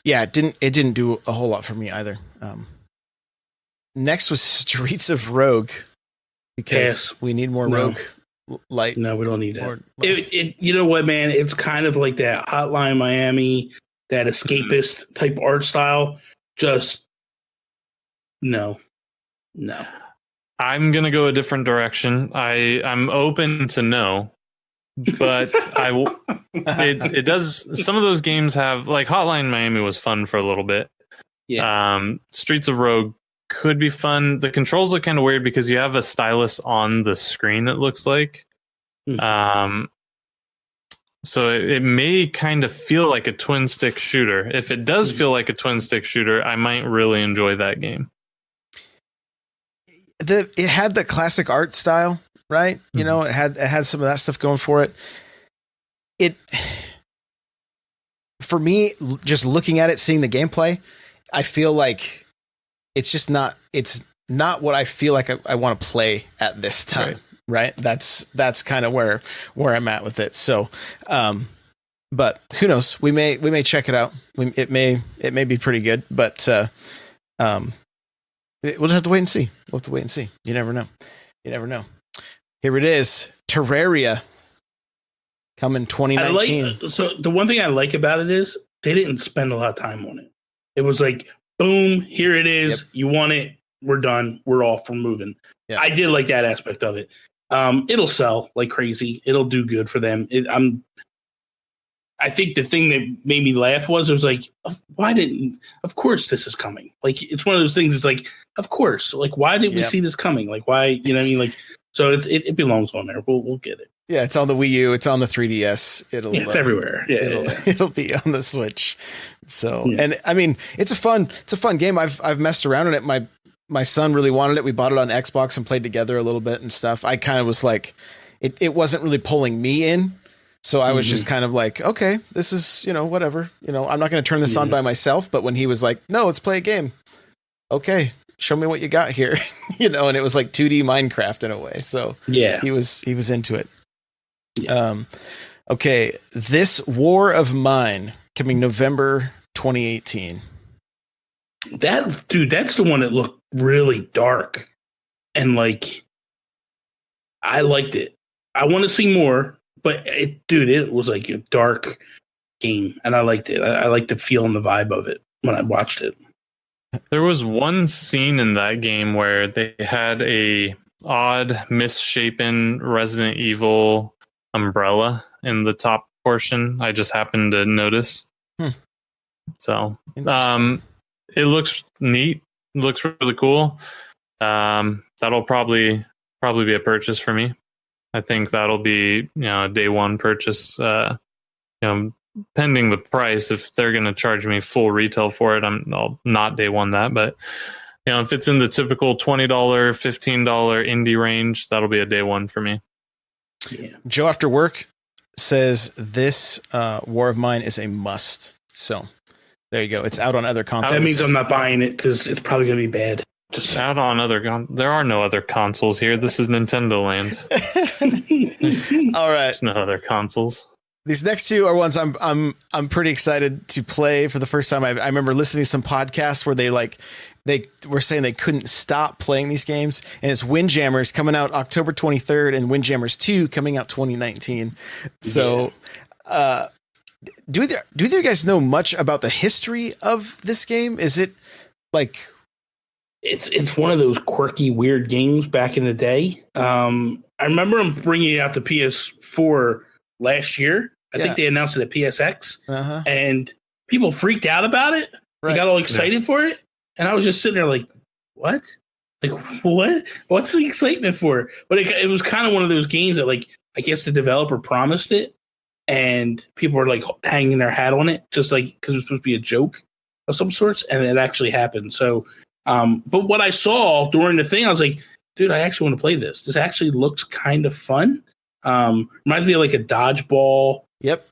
Yeah, it didn't do a whole lot for me either. Next was Streets of Rogue, because we need more Rogue light. No, we don't need that. You know what, man? It's kind of like that Hotline Miami, that escapist type art style. Just no. I'm gonna go a different direction. I'm open to no, but it does. Some of those games have, like, Hotline Miami was fun for a little bit. Yeah. Streets of Rogue could be fun. The controls look kind of weird because you have a stylus on the screen, it looks like. So it may kind of feel like a twin stick shooter. If it does feel like a twin stick shooter, I might really enjoy that game. It had the classic art style, right? You know, it had some of that stuff going for it. For me, just looking at it, seeing the gameplay, I feel like it's not what I feel like I want to play at this time. Right. That's kind of where I'm at with it. So, but who knows? We may check it out. It may be pretty good, but, we'll just have to wait and see. You never know. Here it is. Terraria, coming 2019. So the one thing I like about it is they didn't spend a lot of time on it. It was like, boom, here it is. Yep. You want it. We're done. We're off. We're moving. Yep. I did like that aspect of it. It'll sell like crazy. It'll do good for them. I think the thing that made me laugh was, it was like, of course this is coming. Like, it's one of those things. It's like, of course, like, why didn't we see this coming? Like, why, you know what I mean? Like, so it belongs on there. We'll get it. Yeah. It's on the Wii U. It's on the 3DS. It's everywhere. Yeah. It'll be on the Switch. So, and I mean, it's a fun game. I've messed around in it. My son really wanted it. We bought it on Xbox and played together a little bit and stuff. I kind of was like, it wasn't really pulling me in. So I was just kind of like, okay, this is, whatever, I'm not going to turn this on by myself. But when he was like, no, let's play a game. Okay, show me what you got here. And it was like 2D Minecraft in a way. So yeah, he was into it. Yeah. Okay. This War of Mine, coming November 2018. That's the one that looked really dark, and like, I liked it. I want to see more, but it was like a dark game, and I liked it. I liked the feel and the vibe of it when I watched it. There was one scene in that game where they had a odd, misshapen Resident Evil umbrella in the top portion. I just happened to notice. So, it looks neat. It looks really cool. That'll probably be a purchase for me. I think that'll be, a day one purchase. Pending the price. If they're going to charge me full retail for it, I'll not day one that. But if it's in the typical $20, $15 indie range, that'll be a day one for me. Yeah. Joe After Work says this War of Mine is a must. So there you go. It's out on other consoles. That means I'm not buying it because it's probably going to be bad. Just out on there are no other consoles here. This is Nintendo Land. All right. There's no other consoles. These next two are ones I'm pretty excited to play for the first time. I remember listening to some podcasts where they were saying they couldn't stop playing these games, and it's Windjammers coming out October 23rd and Windjammers 2 coming out 2019. So, do either of you guys know much about the history of this game? Is it like... It's one of those quirky, weird games back in the day. I remember them bringing it out to PS4 last year. I think they announced it at PSX, and people freaked out about it. Right. They got all excited for it. And I was just sitting there like, what? Like, what? What's the excitement for? But it was kind of one of those games that, like, I guess the developer promised it. And people were, like, hanging their hat on it, just like because it was supposed to be a joke of some sorts. And it actually happened. So, but what I saw during the thing, I was like, dude, I actually want to play this. This actually looks kind of fun. Reminds me of like a dodgeball. Yep.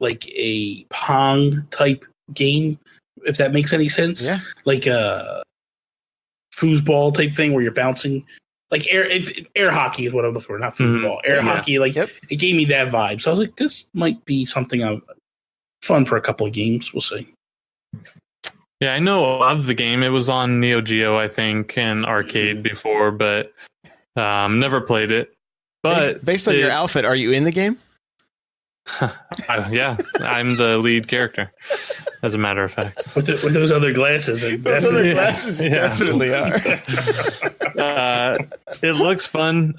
Like a Pong type game, if that makes any sense. Yeah. Like a foosball type thing where you're bouncing. Like air hockey is what I'm looking for, not foosball. Air hockey, like it gave me that vibe. So I was like, this might be something fun for a couple of games. We'll see. Yeah, I know of the game. It was on Neo Geo, I think, and arcade before, but never played it. But based on your outfit, are you in the game? Yeah, I'm the lead character, as a matter of fact. With those other glasses. You definitely are. It looks fun.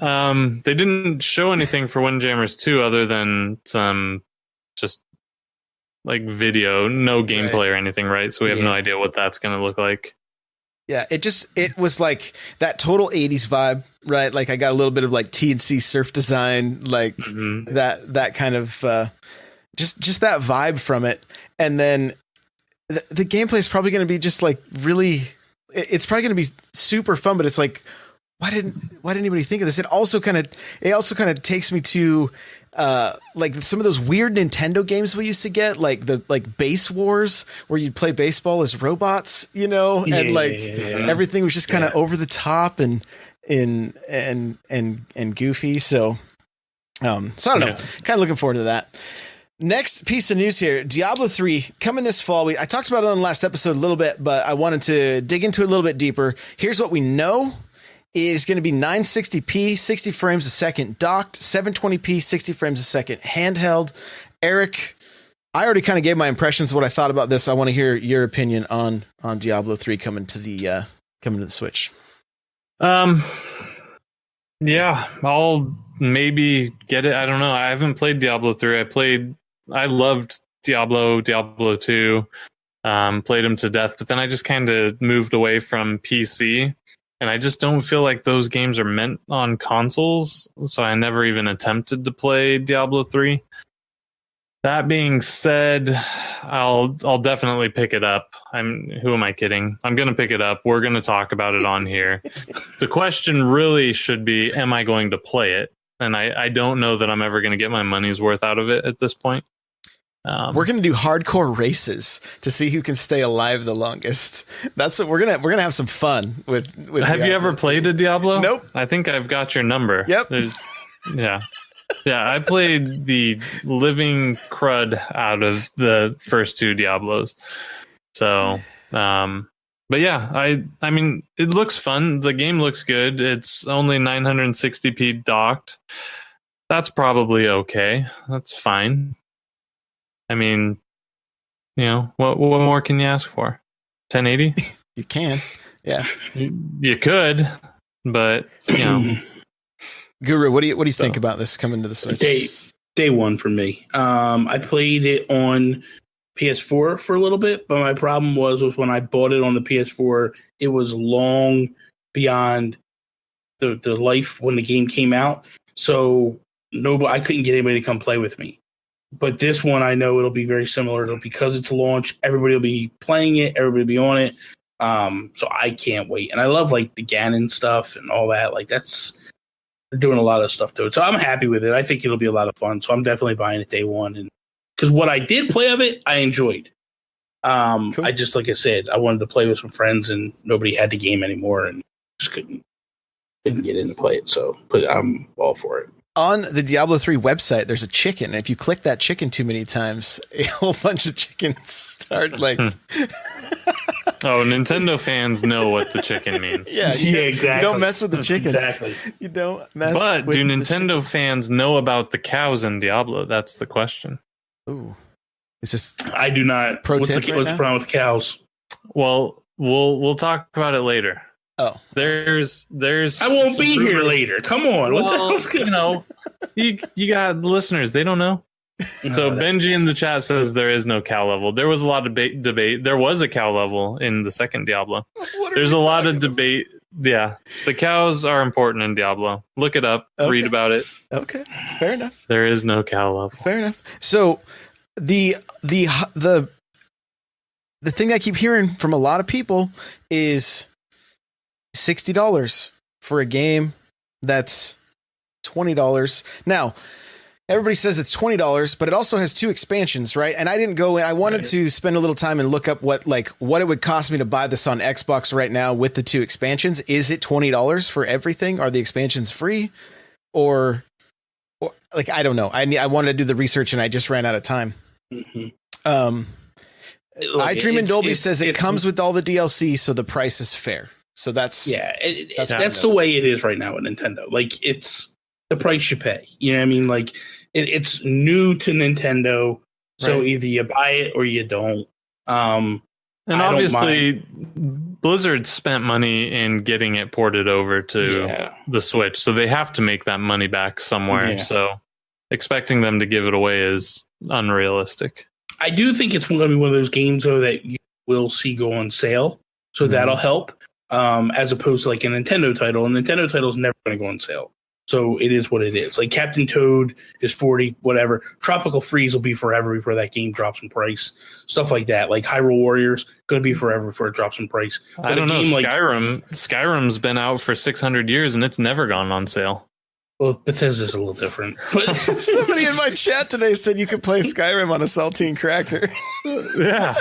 They didn't show anything for Windjammers 2 other than some just like video, no gameplay or anything, right? So we have no idea what that's going to look like. Yeah, it was like that total 80s vibe, right? Like I got a little bit of like T&C surf design, like that kind of just that vibe from it. And then the gameplay is probably going to be just like really, it's probably going to be super fun, but it's like, why didn't anybody think of this? It also kind of takes me to like some of those weird Nintendo games we used to get, like the Base Wars, where you'd play baseball as robots, you know, and everything was just kind of over the top and goofy. So I don't know, kind of looking forward to that. Next piece of news here, Diablo 3 coming this fall. I talked about it on the last episode a little bit, but I wanted to dig into it a little bit deeper. Here's what we know. It's going to be 960p, 60 frames a second docked, 720p, 60 frames a second handheld. Eric, I already kind of gave my impressions of what I thought about this. I want to hear your opinion on Diablo 3 coming to the Switch. Yeah, I'll maybe get it. I don't know. I haven't played Diablo 3. I loved Diablo 2, played them to death, but then I just kind of moved away from PC. And I just don't feel like those games are meant on consoles, so I never even attempted to play Diablo 3. That being said, I'll definitely pick it up. Who am I kidding? I'm going to pick it up. We're going to talk about it on here. The question really should be, am I going to play it? And I don't know that I'm ever going to get my money's worth out of it at this point. We're gonna do hardcore races to see who can stay alive the longest. That's what we're gonna have some fun with Have you ever played a Diablo? Nope. I think I've got your number. Yep. Yeah. I played the living crud out of the first two Diablos. So, but yeah, I mean, it looks fun. The game looks good. It's only 960p docked. That's probably okay. That's fine. I mean, you know, what more can you ask for? 1080? You can. Yeah. You could, but you know. Guru, what do you think about this coming to the Switch? Day one for me. I played it on PS4 for a little bit, but my problem was when I bought it on the PS4, it was long beyond the life when the game came out. So I couldn't get anybody to come play with me. But this one, I know it'll be very similar. Because it's a launch, everybody will be playing it. Everybody will be on it. So I can't wait. And I love like the Ganon stuff and all that. Like they're doing a lot of stuff to it. So I'm happy with it. I think it'll be a lot of fun. So I'm definitely buying it day one. And because what I did play of it, I enjoyed. Cool. I just, like I said, I wanted to play with some friends and nobody had the game anymore and just couldn't get in to play it. So, but I'm all for it. On the Diablo 3 website, there's a chicken. And if you click that chicken too many times, a whole bunch of chickens start like. Oh, Nintendo fans know what the chicken means. Yeah, exactly. You don't mess with the chickens. Exactly. You don't mess. But with do the Nintendo chickens. fans know about the cows in Diablo? That's the question. Ooh, is this? I do not. Pro What's tip the right now? problem with cows? Well, we'll talk about it later. Oh, there's. I won't be here later. Come on. What the hell's good? You know, you got listeners. They don't know. So Benji in the chat says there is no cow level. There was a lot of debate. There was a cow level in the second Diablo. There's a lot of debate. Yeah, the cows are important in Diablo. Look it up. Okay. Read about it. Okay, fair enough. There is no cow level. Fair enough. So the thing I keep hearing from a lot of people is $60 for a game that's $20. Now, everybody says it's $20, but it also has 2 expansions, right? And I didn't go in. I wanted to spend a little time and look up what it would cost me to buy this on Xbox right now with the 2 expansions. Is it $20 for everything? Are the expansions free? Or I don't know. I wanted to do the research and I just ran out of time. Mm-hmm. I Dream in Dolby says it comes with all the DLC, so the price is fair. So that's that's the way it is right now with Nintendo. Like, it's the price you pay. You know what I mean? Like, it's new to Nintendo, so either you buy it or you don't. And obviously, Blizzard spent money in getting it ported over to the Switch, so they have to make that money back somewhere. Yeah. So expecting them to give it away is unrealistic. I do think it's going to be one of those games, though, that you will see go on sale. So that'll help, as opposed to like a Nintendo title. A Nintendo title is never going to go on sale. So it is what it is. Like Captain Toad is 40, whatever. Tropical Freeze will be forever before that game drops in price. Stuff like that. Like Hyrule Warriors, going to be forever before it drops in price. But I don't know. Skyrim's been out for 600 years and it's never gone on sale. Well, Bethesda's a little different. But somebody in my chat today said you could play Skyrim on a saltine cracker. Yeah,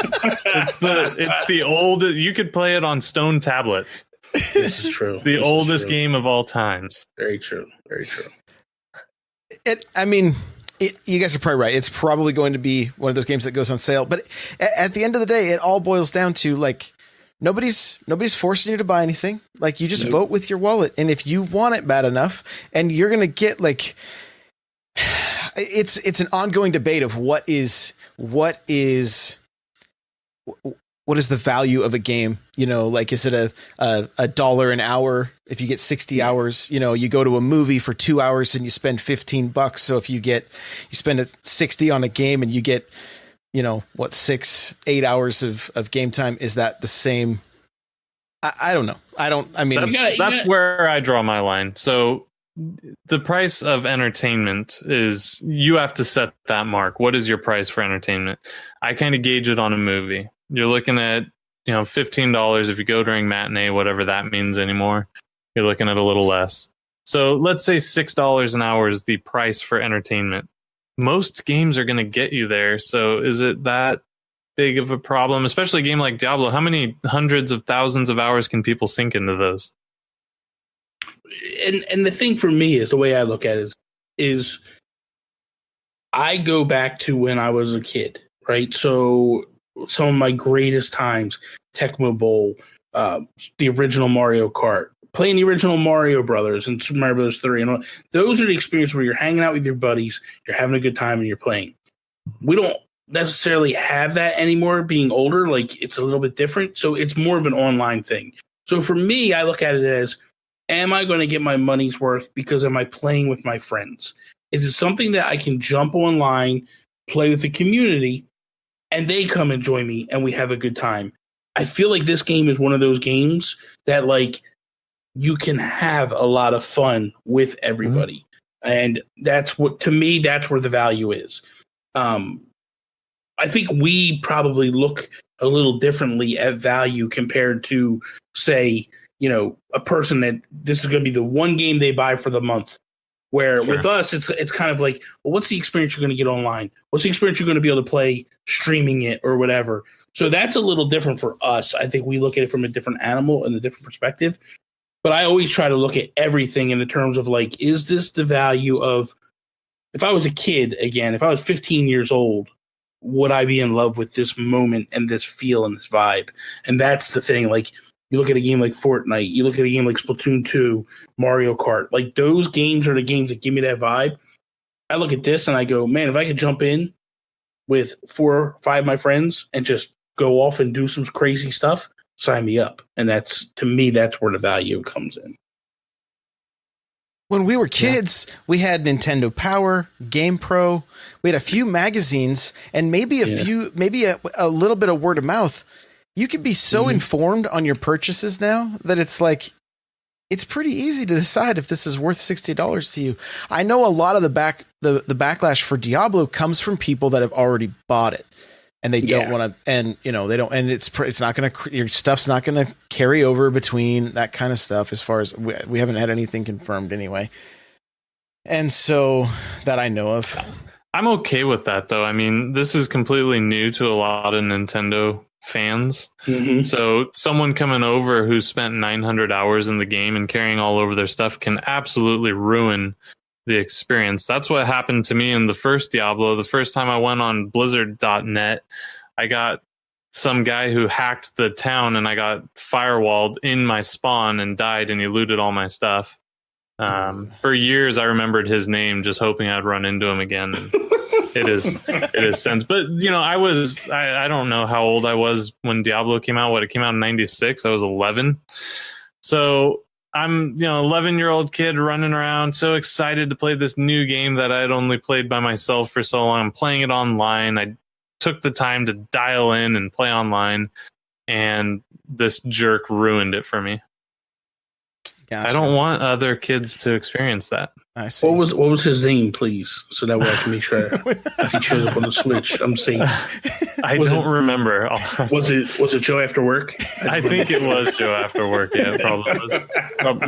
it's the old. You could play it on stone tablets. This is true. It's the oldest game of all times. Very true. Very true. You guys are probably right. It's probably going to be one of those games that goes on sale. But at the end of the day, it all boils down to like nobody's forcing you to buy anything. Like you just vote with your wallet, and if you want it bad enough, and you're gonna get like, it's an ongoing debate of what is the value of a game? You know, like is it a dollar an hour if you get 60 hours? You know, you go to a movie for 2 hours and you spend $15. So if you spend 60 on a game and you get, you know, what, 6-8 hours of game time, is that the same? I don't know. That's where I draw my line. So the price of entertainment is, you have to set that mark. What is your price for entertainment? I kind of gauge it on a movie. You're looking at, you know, $15 if you go during matinee, whatever that means anymore. You're looking at a little less. So let's say $6 an hour is the price for entertainment. Most games are going to get you there. So is it that big of a problem? Especially a game like Diablo. How many hundreds of thousands of hours can people sink into those? And the thing for me is, the way I look at it is I go back to when I was a kid, right? So some of my greatest times, Tecmo Bowl, the original Mario Kart, playing the original Mario Brothers and Super Mario Brothers 3, and all, those are the experiences where you're hanging out with your buddies, you're having a good time, and you're playing. We don't necessarily have that anymore, being older. Like, it's a little bit different. So it's more of an online thing. So for me, I look at it as, am I going to get my money's worth because am I playing with my friends? Is it something that I can jump online, play with the community, and they come and join me and we have a good time? I feel like this game is one of those games that, like, you can have a lot of fun with everybody. And that's what, to me, that's where the value is. I think we probably look a little differently at value compared to, say, you know, a person that this is going to be the one game they buy for the month. Where with us, it's kind of like, well, what's the experience you're going to get online? What's the experience you're going to be able to play streaming it or whatever? So that's a little different for us. I think we look at it from a different animal and a different perspective. But I always try to look at everything in the terms of, like, is this the value of, if I was a kid, again, if I was 15 years old, would I be in love with this moment and this feel and this vibe? And that's the thing. Like, you look at a game like Fortnite, you look at a game like Splatoon 2, Mario Kart, like those games are the games that give me that vibe. I look at this and I go, man, if I could jump in with 4 or 5 of my friends and just go off and do some crazy stuff, sign me up. And that's, to me, that's where the value comes in. when we were kids, we had Nintendo Power, Game Pro. We had a few magazines and maybe a little bit of word of mouth. You could be so informed on your purchases now that it's like, it's pretty easy to decide if this is worth $60 to you. I know a lot of the backlash for Diablo comes from people that have already bought it and they don't want to, and they don't, and it's not going to, your stuff's not going to carry over between that kind of stuff, as far as we haven't had anything confirmed anyway. And so that I know of. I'm okay with that though. I mean, this is completely new to a lot of Nintendo fans. So someone coming over who's spent 900 hours in the game and carrying all over their stuff can absolutely ruin the experience. That's what happened to me in the first Diablo. The first time I went on blizzard.net, I got some guy who hacked the town and I got firewalled in my spawn and died, and he looted all my stuff. For years I remembered his name, just hoping I'd run into him again. It is sense. But I don't know how old I was when Diablo came out. It came out in 96. I was 11. So I'm 11-year-old kid running around, so excited to play this new game that I'd only played by myself for so long. I'm playing it online. I took the time to dial in and play online, and this jerk ruined it for me. Gotcha. I don't want other kids to experience that. I see. What was his name, please? So that way I can make sure if he shows up on the Switch, I'm safe. I don't remember. Was it Joe After Work? I think it was Joe After Work. Yeah, it probably was.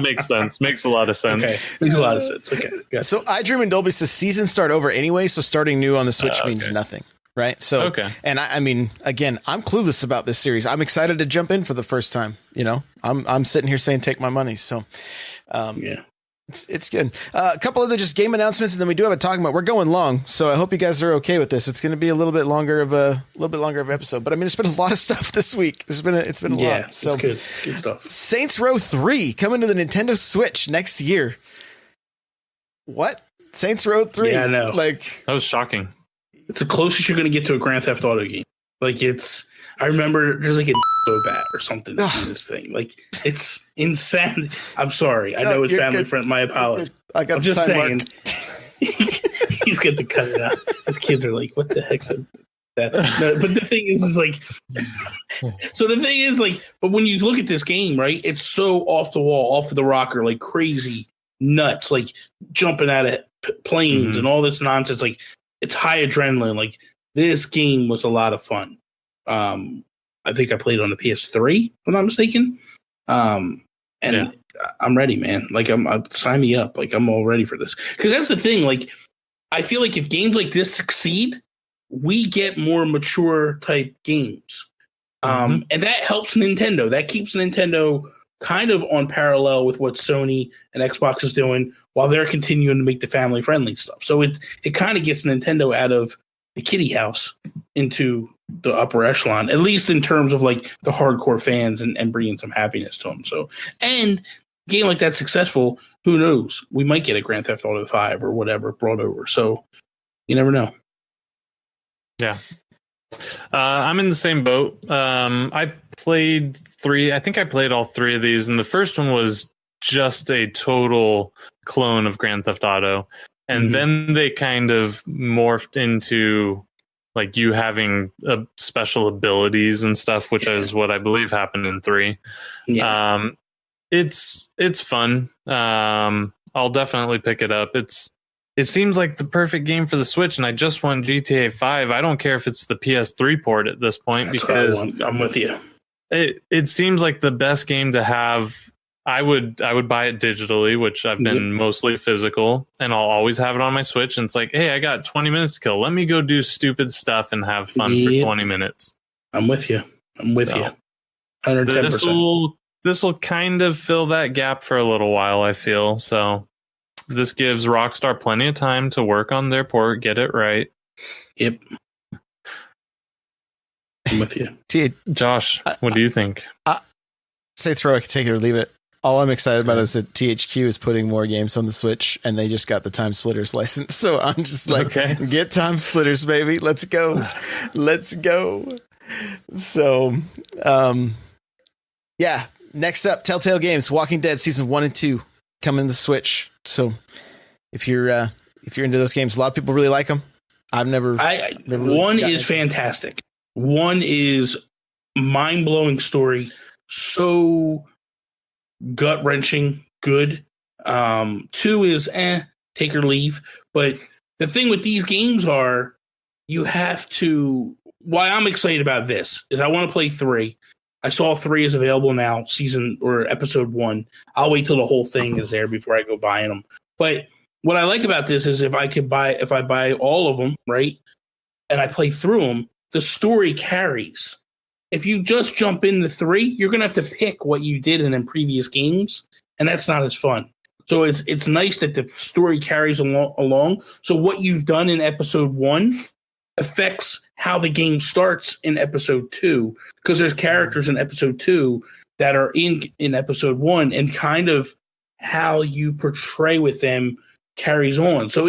Makes sense. Makes a lot of sense. Okay. Makes a lot of sense. Okay. Gotcha. So I Dream and Dolby says seasons start over anyway, so starting new on the Switch means nothing. Right. So, and I mean, again, I'm clueless about this series. I'm excited to jump in for the first time. I'm sitting here saying, take my money. So, it's good. A couple other just game announcements, and then we do have a talking about. We're going long, so I hope you guys are okay with this. It's going to be a little bit longer of an episode, but I mean, there's been a lot of stuff this week. It's been a lot. So it's good stuff. Saints Row 3 coming to the Nintendo Switch next year. What? Saints Row 3? Yeah, I know. That was shocking. It's the closest you're going to get to a Grand Theft Auto game. I remember there's like a bat or something in this thing. It's insane. I'm sorry. I know it's family friend. My apologies. I'm just saying. He's got to cut it out. His kids are like, what the heck's that? No, but the thing is but when you look at this game, right, it's so off the wall, off the rocker, like crazy nuts, like jumping out of planes and all this nonsense. It's high adrenaline. This game was a lot of fun. I think I played on the PS3, if I'm not mistaken. I'm ready, man. Sign me up. I'm all ready for this. Because that's the thing. I feel like if games like this succeed, we get more mature type games. And that helps Nintendo. That keeps Nintendo kind of on parallel with what Sony and Xbox is doing, while they're continuing to make the family friendly stuff. So it kind of gets Nintendo out of the kiddie house into the upper echelon, at least in terms of the hardcore fans and bringing some happiness to them. So, and a game like that successful, who knows? We might get a Grand Theft Auto 5 or whatever brought over. So you never know. Yeah. I'm in the same boat. I played 3. I think I played all 3 of these, and the first one was just a total clone of Grand Theft Auto. And then they kind of morphed into you having special abilities and stuff, which is what I believe happened in 3. Yeah. It's fun. I'll definitely pick it up. It seems like the perfect game for the Switch, and I just want GTA 5. I don't care if it's the PS3 port at this point. That's because I'm with you. It seems like the best game to have. I would buy it digitally, which I've been mostly physical, and I'll always have it on my Switch. And it's like, hey, I got 20 minutes to kill. Let me go do stupid stuff and have fun for 20 minutes. I'm with you. 110%. This will kind of fill that gap for a little while, I feel. So this gives Rockstar plenty of time to work on their port, get it right. Yep. I'm with you. Josh, what do you think? Saints Row, I can take it or leave it. All I'm excited about is that THQ is putting more games on the Switch, and they just got the Time Splitters license. So I'm just get Time Splitters, baby. Let's go. Let's go. So, next up, Telltale Games, Walking Dead Season 1 and 2. coming to Switch. So if you're into those games, a lot of people really like them. I've never. One is fantastic. One is mind-blowing story, so gut-wrenching good. 2 is take or leave. But the thing with these games are you have to. Why I'm excited about this is I want to play 3. I saw 3 is available now, season or episode 1. I'll wait till the whole thing is there before I go buying them. But what I like about this is if I buy all of them, right, and I play through them, the story carries. If you just jump into 3, you're going to have to pick what you did in previous games, and that's not as fun. So it's nice that the story carries along. So what you've done in episode 1 affects how the game starts in episode 2, because there's characters in episode 2 that are in episode 1, and kind of how you portray with them carries on. So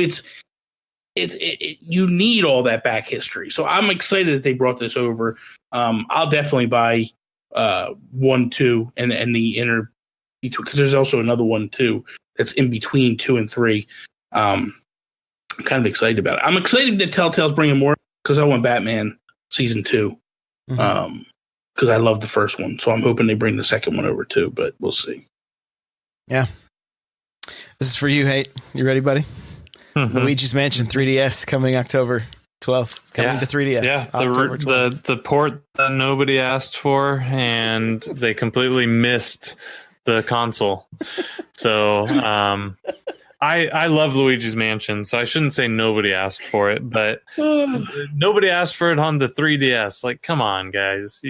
you need all that back history. So I'm excited that they brought this over. I'll definitely buy 1, 2, and the inner between, because there's also another one too that's in between 2 and 3. I'm kind of excited about it. I'm excited that Telltale's bringing more, because I want Batman season 2. Because I love the first one, so I'm hoping they bring the second one over too. But we'll see. Yeah, this is for you, Hate. You ready, buddy? Luigi's Mansion 3DS coming October 12th. Coming to 3DS. Yeah, the port that nobody asked for, and they completely missed the console. So I love Luigi's Mansion, so I shouldn't say nobody asked for it, but nobody asked for it on the 3DS. Like, come on, guys.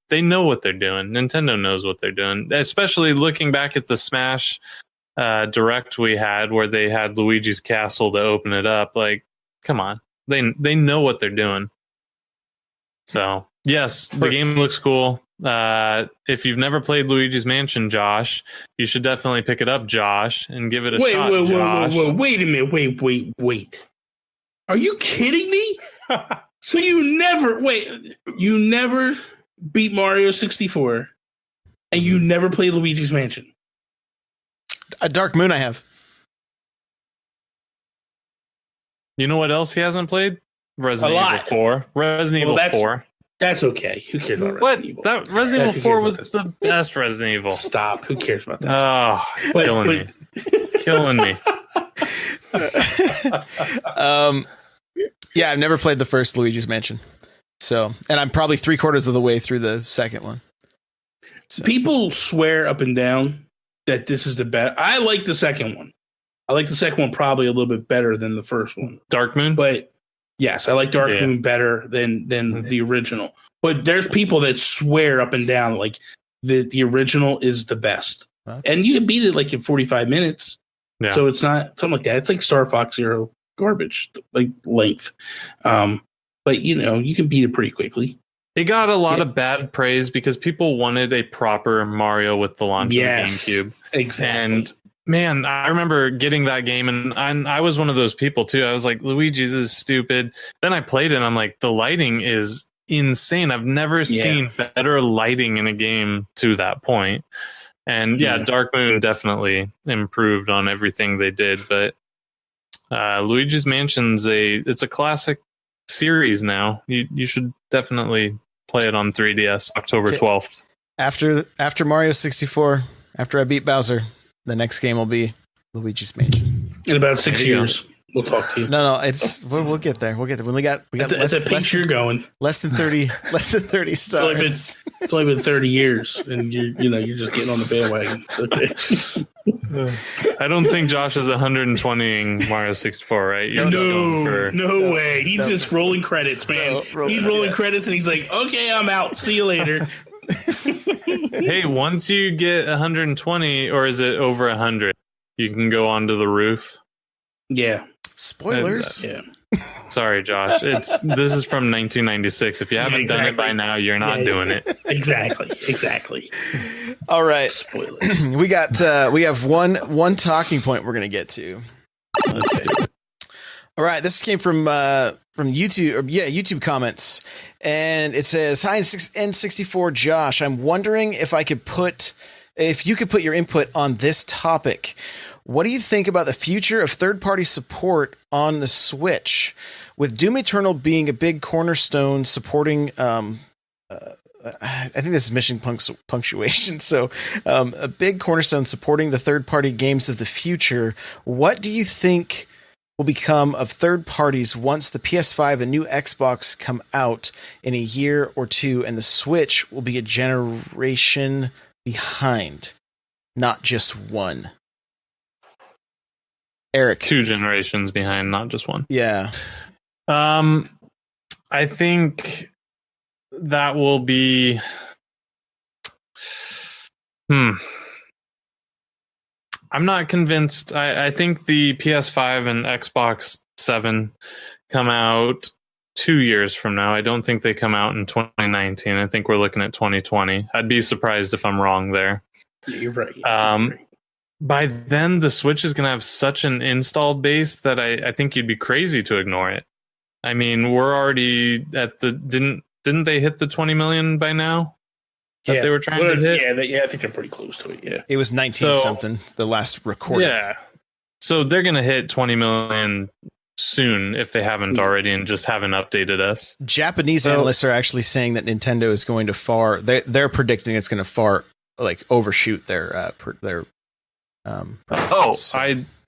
They know what they're doing. Nintendo knows what they're doing, especially looking back at the Smash Direct we had, where they had Luigi's Castle to open it up. Like, come on. They know what they're doing. So, yes, the game looks cool. If you've never played Luigi's Mansion, Josh, you should definitely pick it up, Josh, and give it a shot. Wait a minute. Wait. Are you kidding me? So you never beat Mario 64, and you never played Luigi's Mansion? A Dark Moon I have. You know what else he hasn't played? Resident Evil 4. Resident Evil 4. That's okay. Who cares about Resident Evil? Resident Evil 4 was the best Resident Evil. Stop. Who cares about that? Oh, killing me. Yeah, I've never played the first Luigi's Mansion. So, and I'm probably 3/4 of the way through the second one. So. People swear up and down that this is the best. I like the second one. I like the second one probably a little bit better than the first one. Dark Moon? But yes, I like Dark Moon better than the original. But there's people that swear up and down like the original is the best. Okay. And you can beat it like in 45 minutes. Yeah. So it's not something like that. It's like Star Fox Zero garbage, like length. But you can beat it pretty quickly. It got a lot of bad praise because people wanted a proper Mario with the launch of the GameCube. Exactly. And man, I remember getting that game, and I was one of those people too. I was like, Luigi, this is stupid. Then I played it, and I'm like, the lighting is insane. I've never seen better lighting in a game to that point. And Dark Moon definitely improved on everything they did. But Luigi's Mansion's it's a classic series now. You should definitely play it on 3DS October 12th. After Mario 64, after I beat Bowser, the next game will be Luigi's Mansion. In about 6 years, we'll talk to you. No, we'll get there. We got at the pace you're going. Less than 30 stars. It's only been 30 years, and you're just getting on the bandwagon. Okay. I don't think Josh is 120ing Mario 64, right? No way. He's just rolling credits, man. He's rolling credits, and he's like, "Okay, I'm out. See you later." Hey, once you get 120, or is it over 100, you can go onto the roof. Yeah. Spoilers. Sorry, Josh. This is from 1996. If you haven't done it by now, you're not doing it. Exactly. All right. Spoilers. We have one talking point we're gonna get to. Let's do it. All right, this came from YouTube. YouTube comments, and it says, "Hi, N64 Josh. I'm wondering if I could put if you could put your input on this topic, what do you think about the future of third-party support on the Switch? With Doom Eternal being a big cornerstone supporting, I think this is mission punctuation, so a big cornerstone supporting the third-party games of the future, what do you think will become of third parties once the PS5 and new Xbox come out in a year or two, and the Switch will be a generation behind, not just one? Eric. 2 generations behind, not just one. Yeah. I think that will be... I'm not convinced. I think the PS5 and Xbox 7 come out 2 years from now. I don't think they come out in 2019. I think we're looking at 2020. I'd be surprised if I'm wrong there. You're right. By then, the Switch is going to have such an install base that I think you'd be crazy to ignore it. I mean, we're already at the... Didn't they hit the 20 million by now? That they were trying to hit? Yeah, I think they're pretty close to it, yeah. It was 19 something, the last recording. Yeah. So they're going to hit 20 million soon if they haven't already and just haven't updated us. Japanese analysts are actually saying that Nintendo is going to they're predicting it's going to overshoot their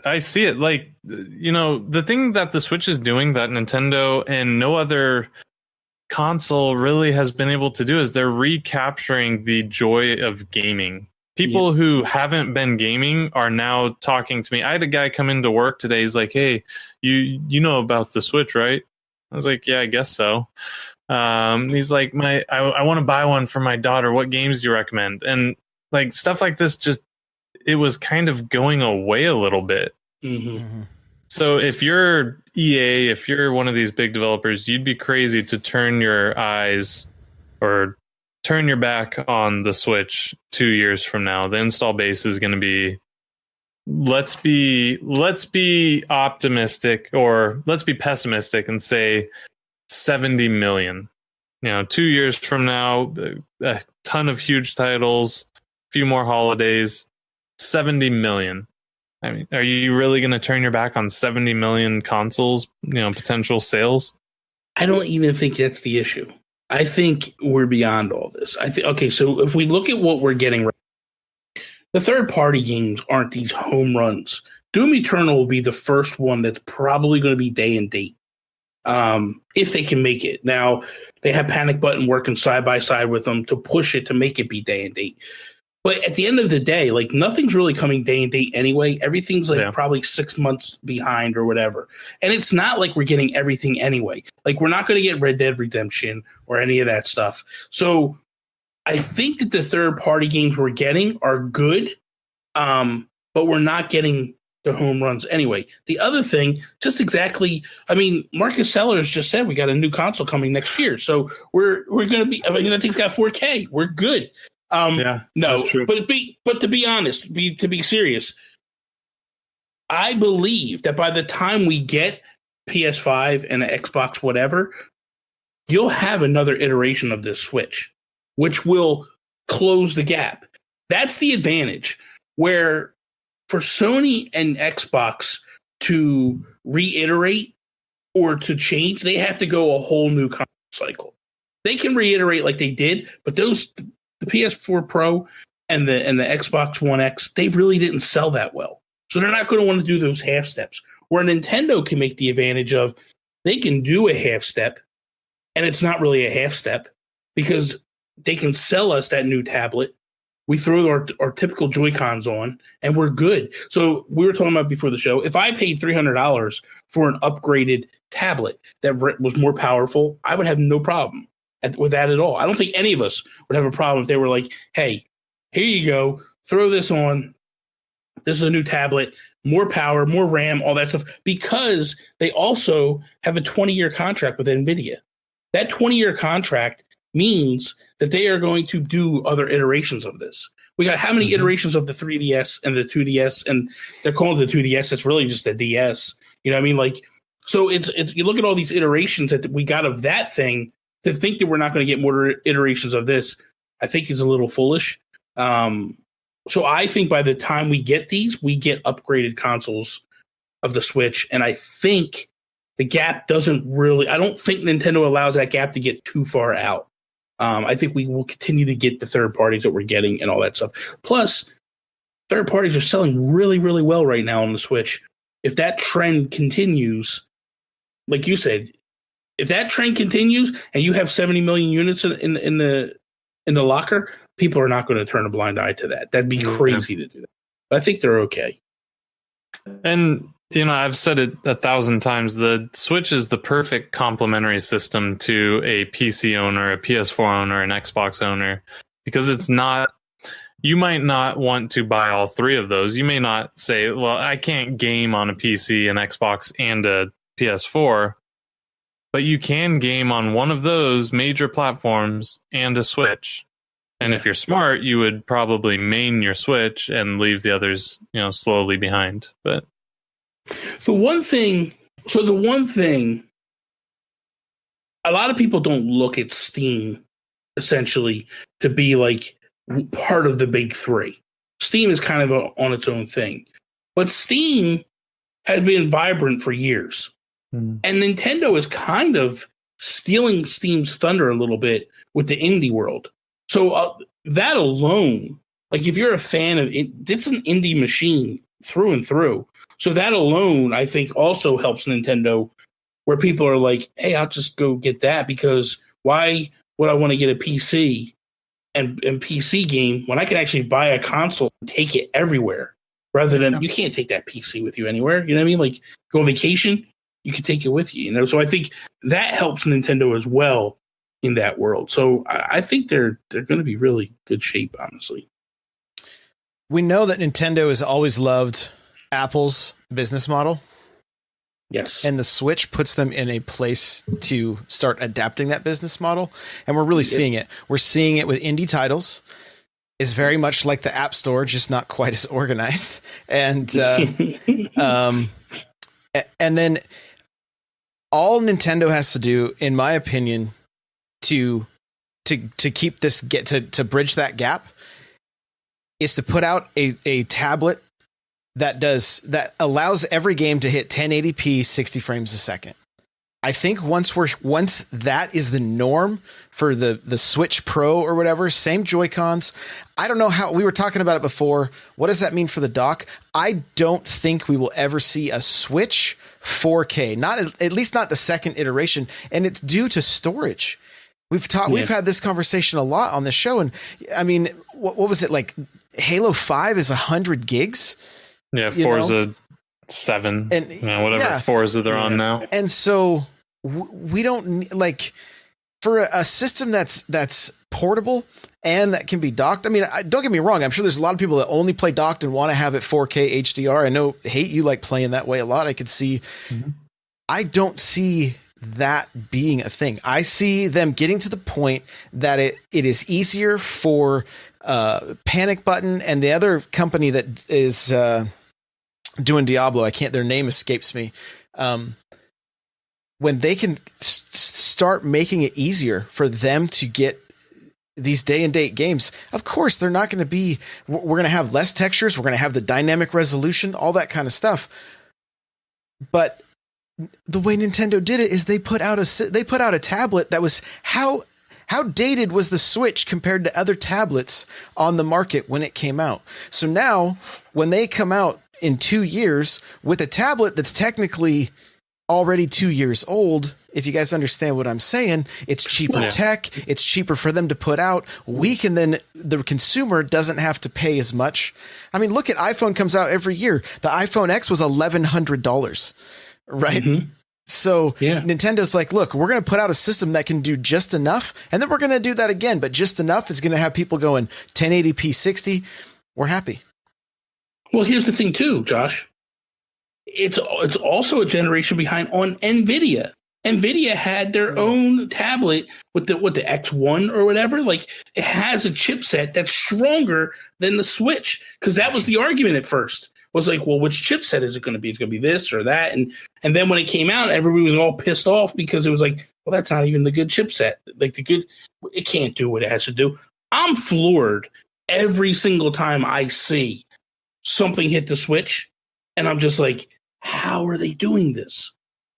I see it. Like, the thing that the Switch is doing that Nintendo and no other console really has been able to do is they're recapturing the joy of gaming. People who haven't been gaming are now talking to me. I had a guy come into work today. He's like, "Hey, you know about the Switch, right?" I was like, "Yeah, I guess so." He's like, I want to buy one for my daughter. What games do you recommend?" And like stuff like this, just it was kind of going away a little bit. Mm-hmm. So if you're EA, if you're one of these big developers, you'd be crazy to turn your eyes or turn your back on the Switch 2 years from now. The install base is going to be, let's be optimistic, or let's be pessimistic and say 70 million. 2 years from now, a ton of huge titles, a few more holidays, 70 million. I mean, are you really going to turn your back on 70 million consoles, potential sales? I don't even think that's the issue. I think we're beyond all this. So if we look at what we're getting right now, the third-party games aren't these home runs. Doom Eternal will be the first one that's probably going to be day and date, if they can make it. Now, they have Panic Button working side by side with them to push it to make it be day and date. But at the end of the day, like, nothing's really coming day and date anyway. Everything's probably 6 months behind or whatever. And it's not like we're getting everything anyway. Like, we're not going to get Red Dead Redemption or any of that stuff. So I think that the third-party games we're getting are good, but we're not getting the home runs anyway. The other thing, Marcus Sellers just said we got a new console coming next year. So we're going to be, I think it's got 4K. We're good. No, but to be honest, to be serious, I believe that by the time we get PS5 and an Xbox, whatever, you'll have another iteration of this Switch, which will close the gap. That's the advantage. Where for Sony and Xbox to reiterate or to change, they have to go a whole new console cycle. They can reiterate like they did, but the PS4 Pro and the Xbox One X, they really didn't sell that well. So they're not going to want to do those half steps. Where Nintendo can make the advantage of, they can do a half step, and it's not really a half step because they can sell us that new tablet. We throw our typical Joy-Cons on, and we're good. So we were talking about before the show, if I paid $300 for an upgraded tablet that was more powerful, I would have no problem with that at all. I don't think any of us would have a problem if they were like, "Hey, here you go, throw this on. This is a new tablet, more power, more RAM, all that stuff," because they also have a 20-year contract with NVIDIA. That 20-year contract means that they are going to do other iterations of this. We got how many iterations of the 3DS and the 2DS, and they're calling it the 2DS. It's really just a DS. You know what I mean? Like, so it's you look at all these iterations that we got of that thing. To think that we're not going to get more iterations of this, I think is a little foolish. So I think by the time we get these, we get upgraded consoles of the Switch. And I think the gap doesn't really, I don't think Nintendo allows that gap to get too far out. I think we will continue to get the third parties that we're getting and all that stuff. Plus, third parties are selling really, really well right now on the Switch. If that trend continues, like you said, if that trend continues and you have 70 million units in the locker, people are not going to turn a blind eye to that. That'd be crazy to do that. But I think they're okay. And, you know, I've said it 1,000 times. The Switch is the perfect complementary system to a PC owner, a PS4 owner, an Xbox owner, because it's not, you might not want to buy all three of those. You may not say, well, I can't game on a PC, an Xbox, and a PS4, but you can game on one of those major platforms and a Switch. And if you're smart, you would probably main your Switch and leave the others, you know, slowly behind. But the one thing, a lot of people don't look at Steam essentially to be like part of the big three. Steam is kind of on its own thing, but Steam has been vibrant for years, and Nintendo is kind of stealing Steam's thunder a little bit with the indie world. So that alone, like if you're a fan of it, it's an indie machine through and through. So that alone, I think, also helps Nintendo, where people are like, hey, I'll just go get that, because why would I want to get a PC and PC game when I can actually buy a console and take it everywhere, rather than you can't take that PC with you anywhere. You know what I mean? Like go on vacation, you can take it with you, you know? So I think that helps Nintendo as well in that world. So I think they're going to be really good shape, honestly. We know that Nintendo has always loved Apple's business model. Yes. And the Switch puts them in a place to start adapting that business model. And we're really seeing it. We're seeing it with indie titles. It's very much like the App Store, just not quite as organized. And and then all Nintendo has to do, in my opinion, to keep this, to bridge that gap, is to put out a tablet that allows every game to hit 1080p 60 frames a second. I think once that is the norm for the Switch Pro or whatever, same Joy-Cons. I don't know how, we were talking about it before. What does that mean for the dock? I don't think we will ever see a Switch 4K, not at least not the second iteration, and it's due to storage. We've had this conversation a lot on the show, and I mean, what was it like? Halo 5 is 100 gigs. Yeah, Forza 7, and whatever Forza they're on now. And so we don't like, for a system that's portable and that can be docked. I mean, don't get me wrong. I'm sure there's a lot of people that only play docked and want to have it 4K HDR. I know, Hate, you like playing that way a lot. I could see. I don't see that being a thing. I see them getting to the point that it is easier for Panic Button and the other company that is doing Diablo. Their name escapes me. When they can start making it easier for them to get these day and date games, of course, they're not going to be, we're going to have less textures. We're going to have the dynamic resolution, all that kind of stuff. But the way Nintendo did it is they put out a tablet that was, how dated was the Switch compared to other tablets on the market when it came out? So now when they come out in 2 years with a tablet that's technically already 2 years old, if you guys understand what I'm saying, it's cheaper tech. It's cheaper for them to put out. We can then, the consumer doesn't have to pay as much. I mean, look at iPhone comes out every year. The iPhone X was $1,100. Right. So Nintendo's like, look, we're going to put out a system that can do just enough. And then we're going to do that again. But just enough is going to have people going 1080p 60. We're happy. Well, here's the thing, too, Josh. It's also a generation behind on NVIDIA. NVIDIA had their own tablet with the X1 or whatever. Like, it has a chipset that's stronger than the Switch, because that was the argument at first. Was like, well, which chipset is it going to be? It's going to be this or that. And then when it came out, everybody was all pissed off because it was like, well, that's not even the good chipset. Like it can't do what it has to do. I'm floored every single time I see something hit the Switch, and I'm just like, how are they doing this?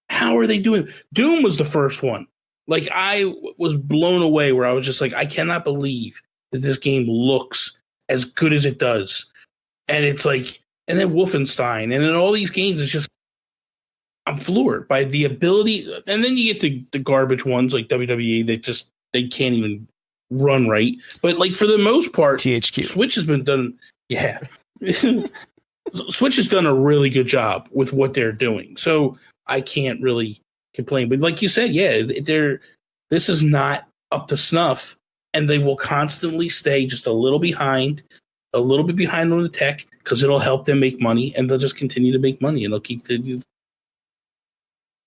How are they doing? Doom was the first one. Like, I was blown away where I was just like, I cannot believe that this game looks as good as it does. And it's like, and then Wolfenstein, and then all these games, it's just, I'm floored by the ability. And then you get the garbage ones like WWE that they can't even run right. But like, for the most part, THQ. Switch has been done. Yeah. Switch has done a really good job with what they're doing. So I can't really complain. But like you said, yeah, this is not up to snuff, and they will constantly stay just a little bit behind on the tech because it'll help them make money, and they'll just continue to make money, and they'll keep the.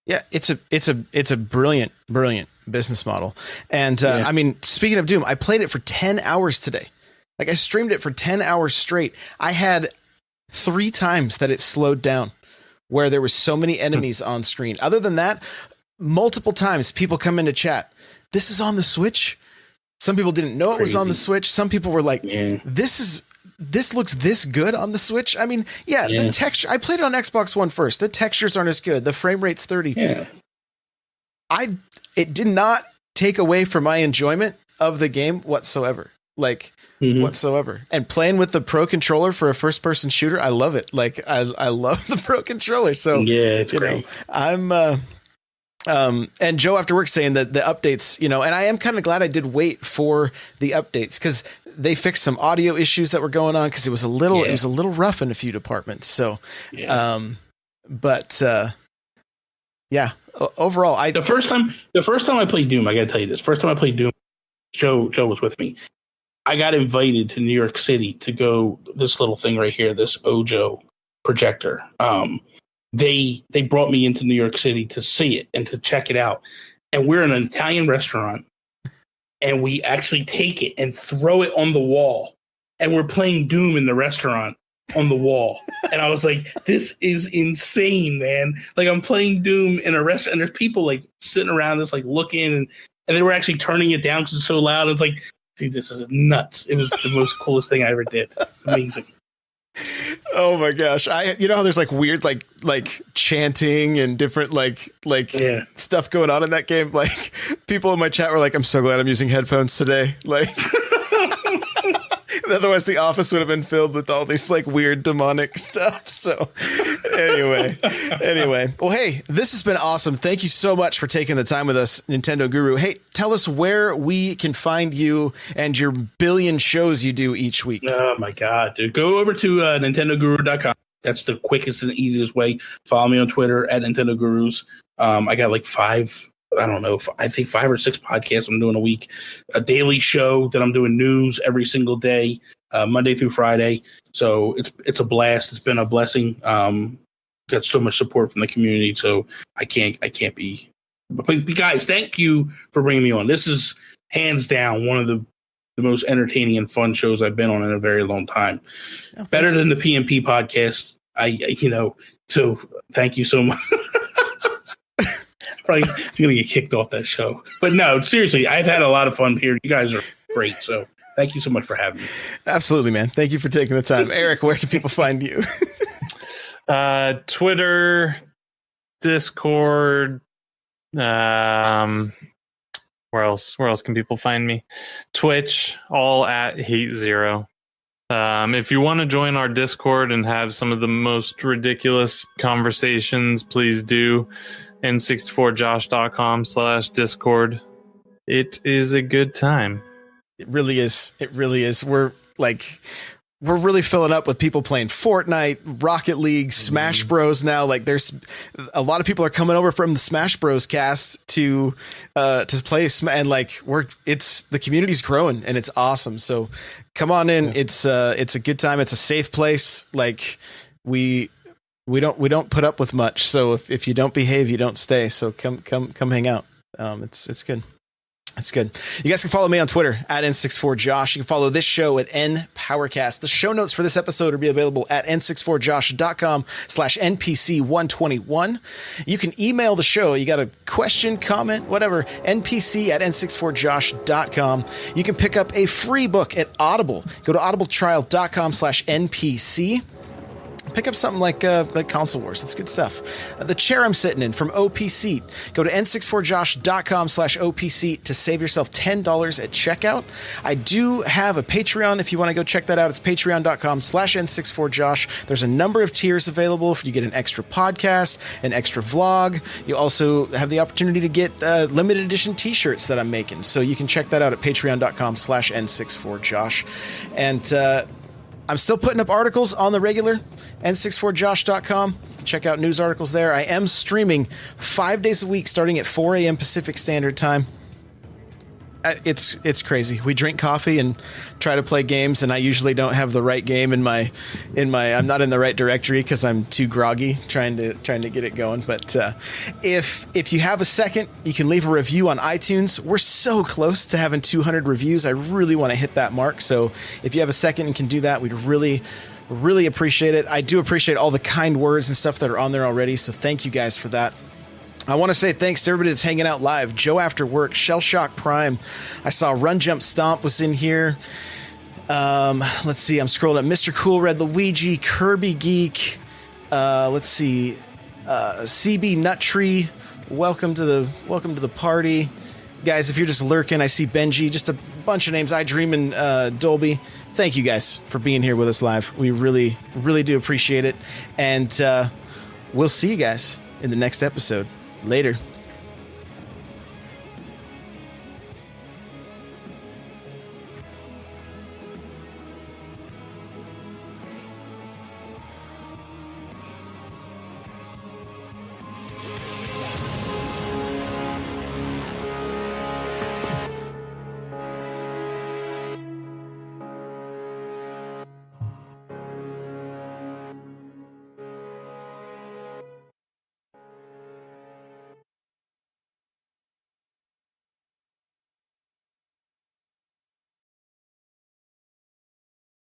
Yeah, it's a brilliant business model. And I mean, speaking of Doom, I played it for 10 hours today. Like, I streamed it for 10 hours straight. I had 3 times that it slowed down where there were so many enemies on screen. Other than that, multiple times people come into chat. This is on the Switch. Some people didn't know it was on the Switch. Some people were like, this looks this good on the Switch. I mean, the texture, I played it on Xbox One first. The textures aren't as good. The frame rate's 30. Yeah. It did not take away from my enjoyment of the game whatsoever. Like, whatsoever. And playing with the Pro controller for a first person shooter, I love it. Like, I love the Pro controller. So yeah, it's great. I'm and Joe after work saying that the updates, and I am kind of glad I did wait for the updates because they fixed some audio issues that were going on because it was a little rough in a few departments. So overall, the first time I played Doom, I gotta tell you this. First time I played Doom, Joe was with me. I got invited to New York City to go this little thing right here, this Ojo projector. They brought me into New York City to see it and to check it out. And we're in an Italian restaurant, and we actually take it and throw it on the wall. And we're playing Doom in the restaurant on the wall. And I was like, this is insane, man. Like, I'm playing Doom in a restaurant, and there's people like sitting around us, like looking, and they were actually turning it down because it's so loud. And it's like, dude, this is nuts. It was the most coolest thing I ever did. It's amazing. Oh my gosh. You know how there's like weird, like chanting and different, like stuff going on in that game. Like, people in my chat were like, I'm so glad I'm using headphones today. Like, otherwise the office would have been filled with all these like weird demonic stuff. So anyway, well, hey, this has been awesome. Thank you so much for taking the time with us, Nintendo Guru. Hey, tell us where we can find you and your billion shows you do each week. Oh my God, dude. Go over to nintendoguru.com. That's the quickest and easiest way. Follow me on Twitter at Nintendo Gurus. I got like 5 or 6 podcasts I'm doing a week, a daily show that I'm doing news every single day, Monday through Friday. So it's a blast. It's been a blessing. Got so much support from the community. So I can't be, but guys, thank you for bringing me on. This is hands down one of the most entertaining and fun shows I've been on in a very long time. Oh, better than the PMP podcast. So thank you so much. Probably gonna get kicked off that show, but no, seriously, I've had a lot of fun here. You guys are great, so thank you so much for having me. Absolutely, man. Thank you for taking the time. Eric, where can people find you? Twitter, Discord. Where else can people find me? Twitch, all at Heat Zero. If you want to join our Discord and have some of the most ridiculous conversations, please do. n64josh.com/Discord. It is a good time. It really is. We're really filling up with people playing Fortnite, Rocket League, Smash Bros. Now, like, there's a lot of people are coming over from the Smash Bros. Cast to play, and like the community's growing and it's awesome. So come on in. Yeah. It's a good time. It's a safe place. Like, we don't put up with much. So if you don't behave, you don't stay. So come hang out. It's good. That's good. You guys can follow me on Twitter at N64Josh. You can follow this show at NPowercast. The show notes for this episode will be available at n64josh.com/NPC121. You can email the show. You got a question, comment, whatever, NPC at n64josh.com. You can pick up a free book at Audible. Go to audibletrial.com/NPC. Pick up something like Console Wars. It's good stuff. The chair I'm sitting in from Opseat. Go to n64josh.com/Opseat to save yourself $10 at checkout. I do have a Patreon if you want to go check that out. It's patreon.com/n64josh. There's a number of tiers available. You get an extra podcast, an extra vlog. You also have the opportunity to get limited edition t-shirts that I'm making. So you can check that out at patreon.com/n64josh. And I'm still putting up articles on the regular n64josh.com. You can check out news articles there. I am streaming 5 days a week starting at 4 a.m. Pacific Standard Time. It's crazy. We drink coffee and try to play games, and I usually don't have the right game in my I'm not in the right directory because I'm too groggy trying to get it going. But if you have a second, you can leave a review on iTunes. We're so close to having 200 reviews. I really want to hit that mark. So if you have a second and can do that, we'd really appreciate it. I do appreciate all the kind words and stuff that are on there already. So thank you guys for that. I want to say thanks to everybody that's hanging out live. Joe After Work, Shell Shock Prime. I saw Run Jump Stomp was in here. Let's see. I'm scrolling up. Mr. Cool Red Luigi, Kirby Geek. Let's see. CB Nut Tree. Welcome to the party, guys. If you're just lurking, I see Benji. Just a bunch of names. I Dream and Dolby. Thank you guys for being here with us live. We really do appreciate it, and we'll see you guys in the next episode. Later.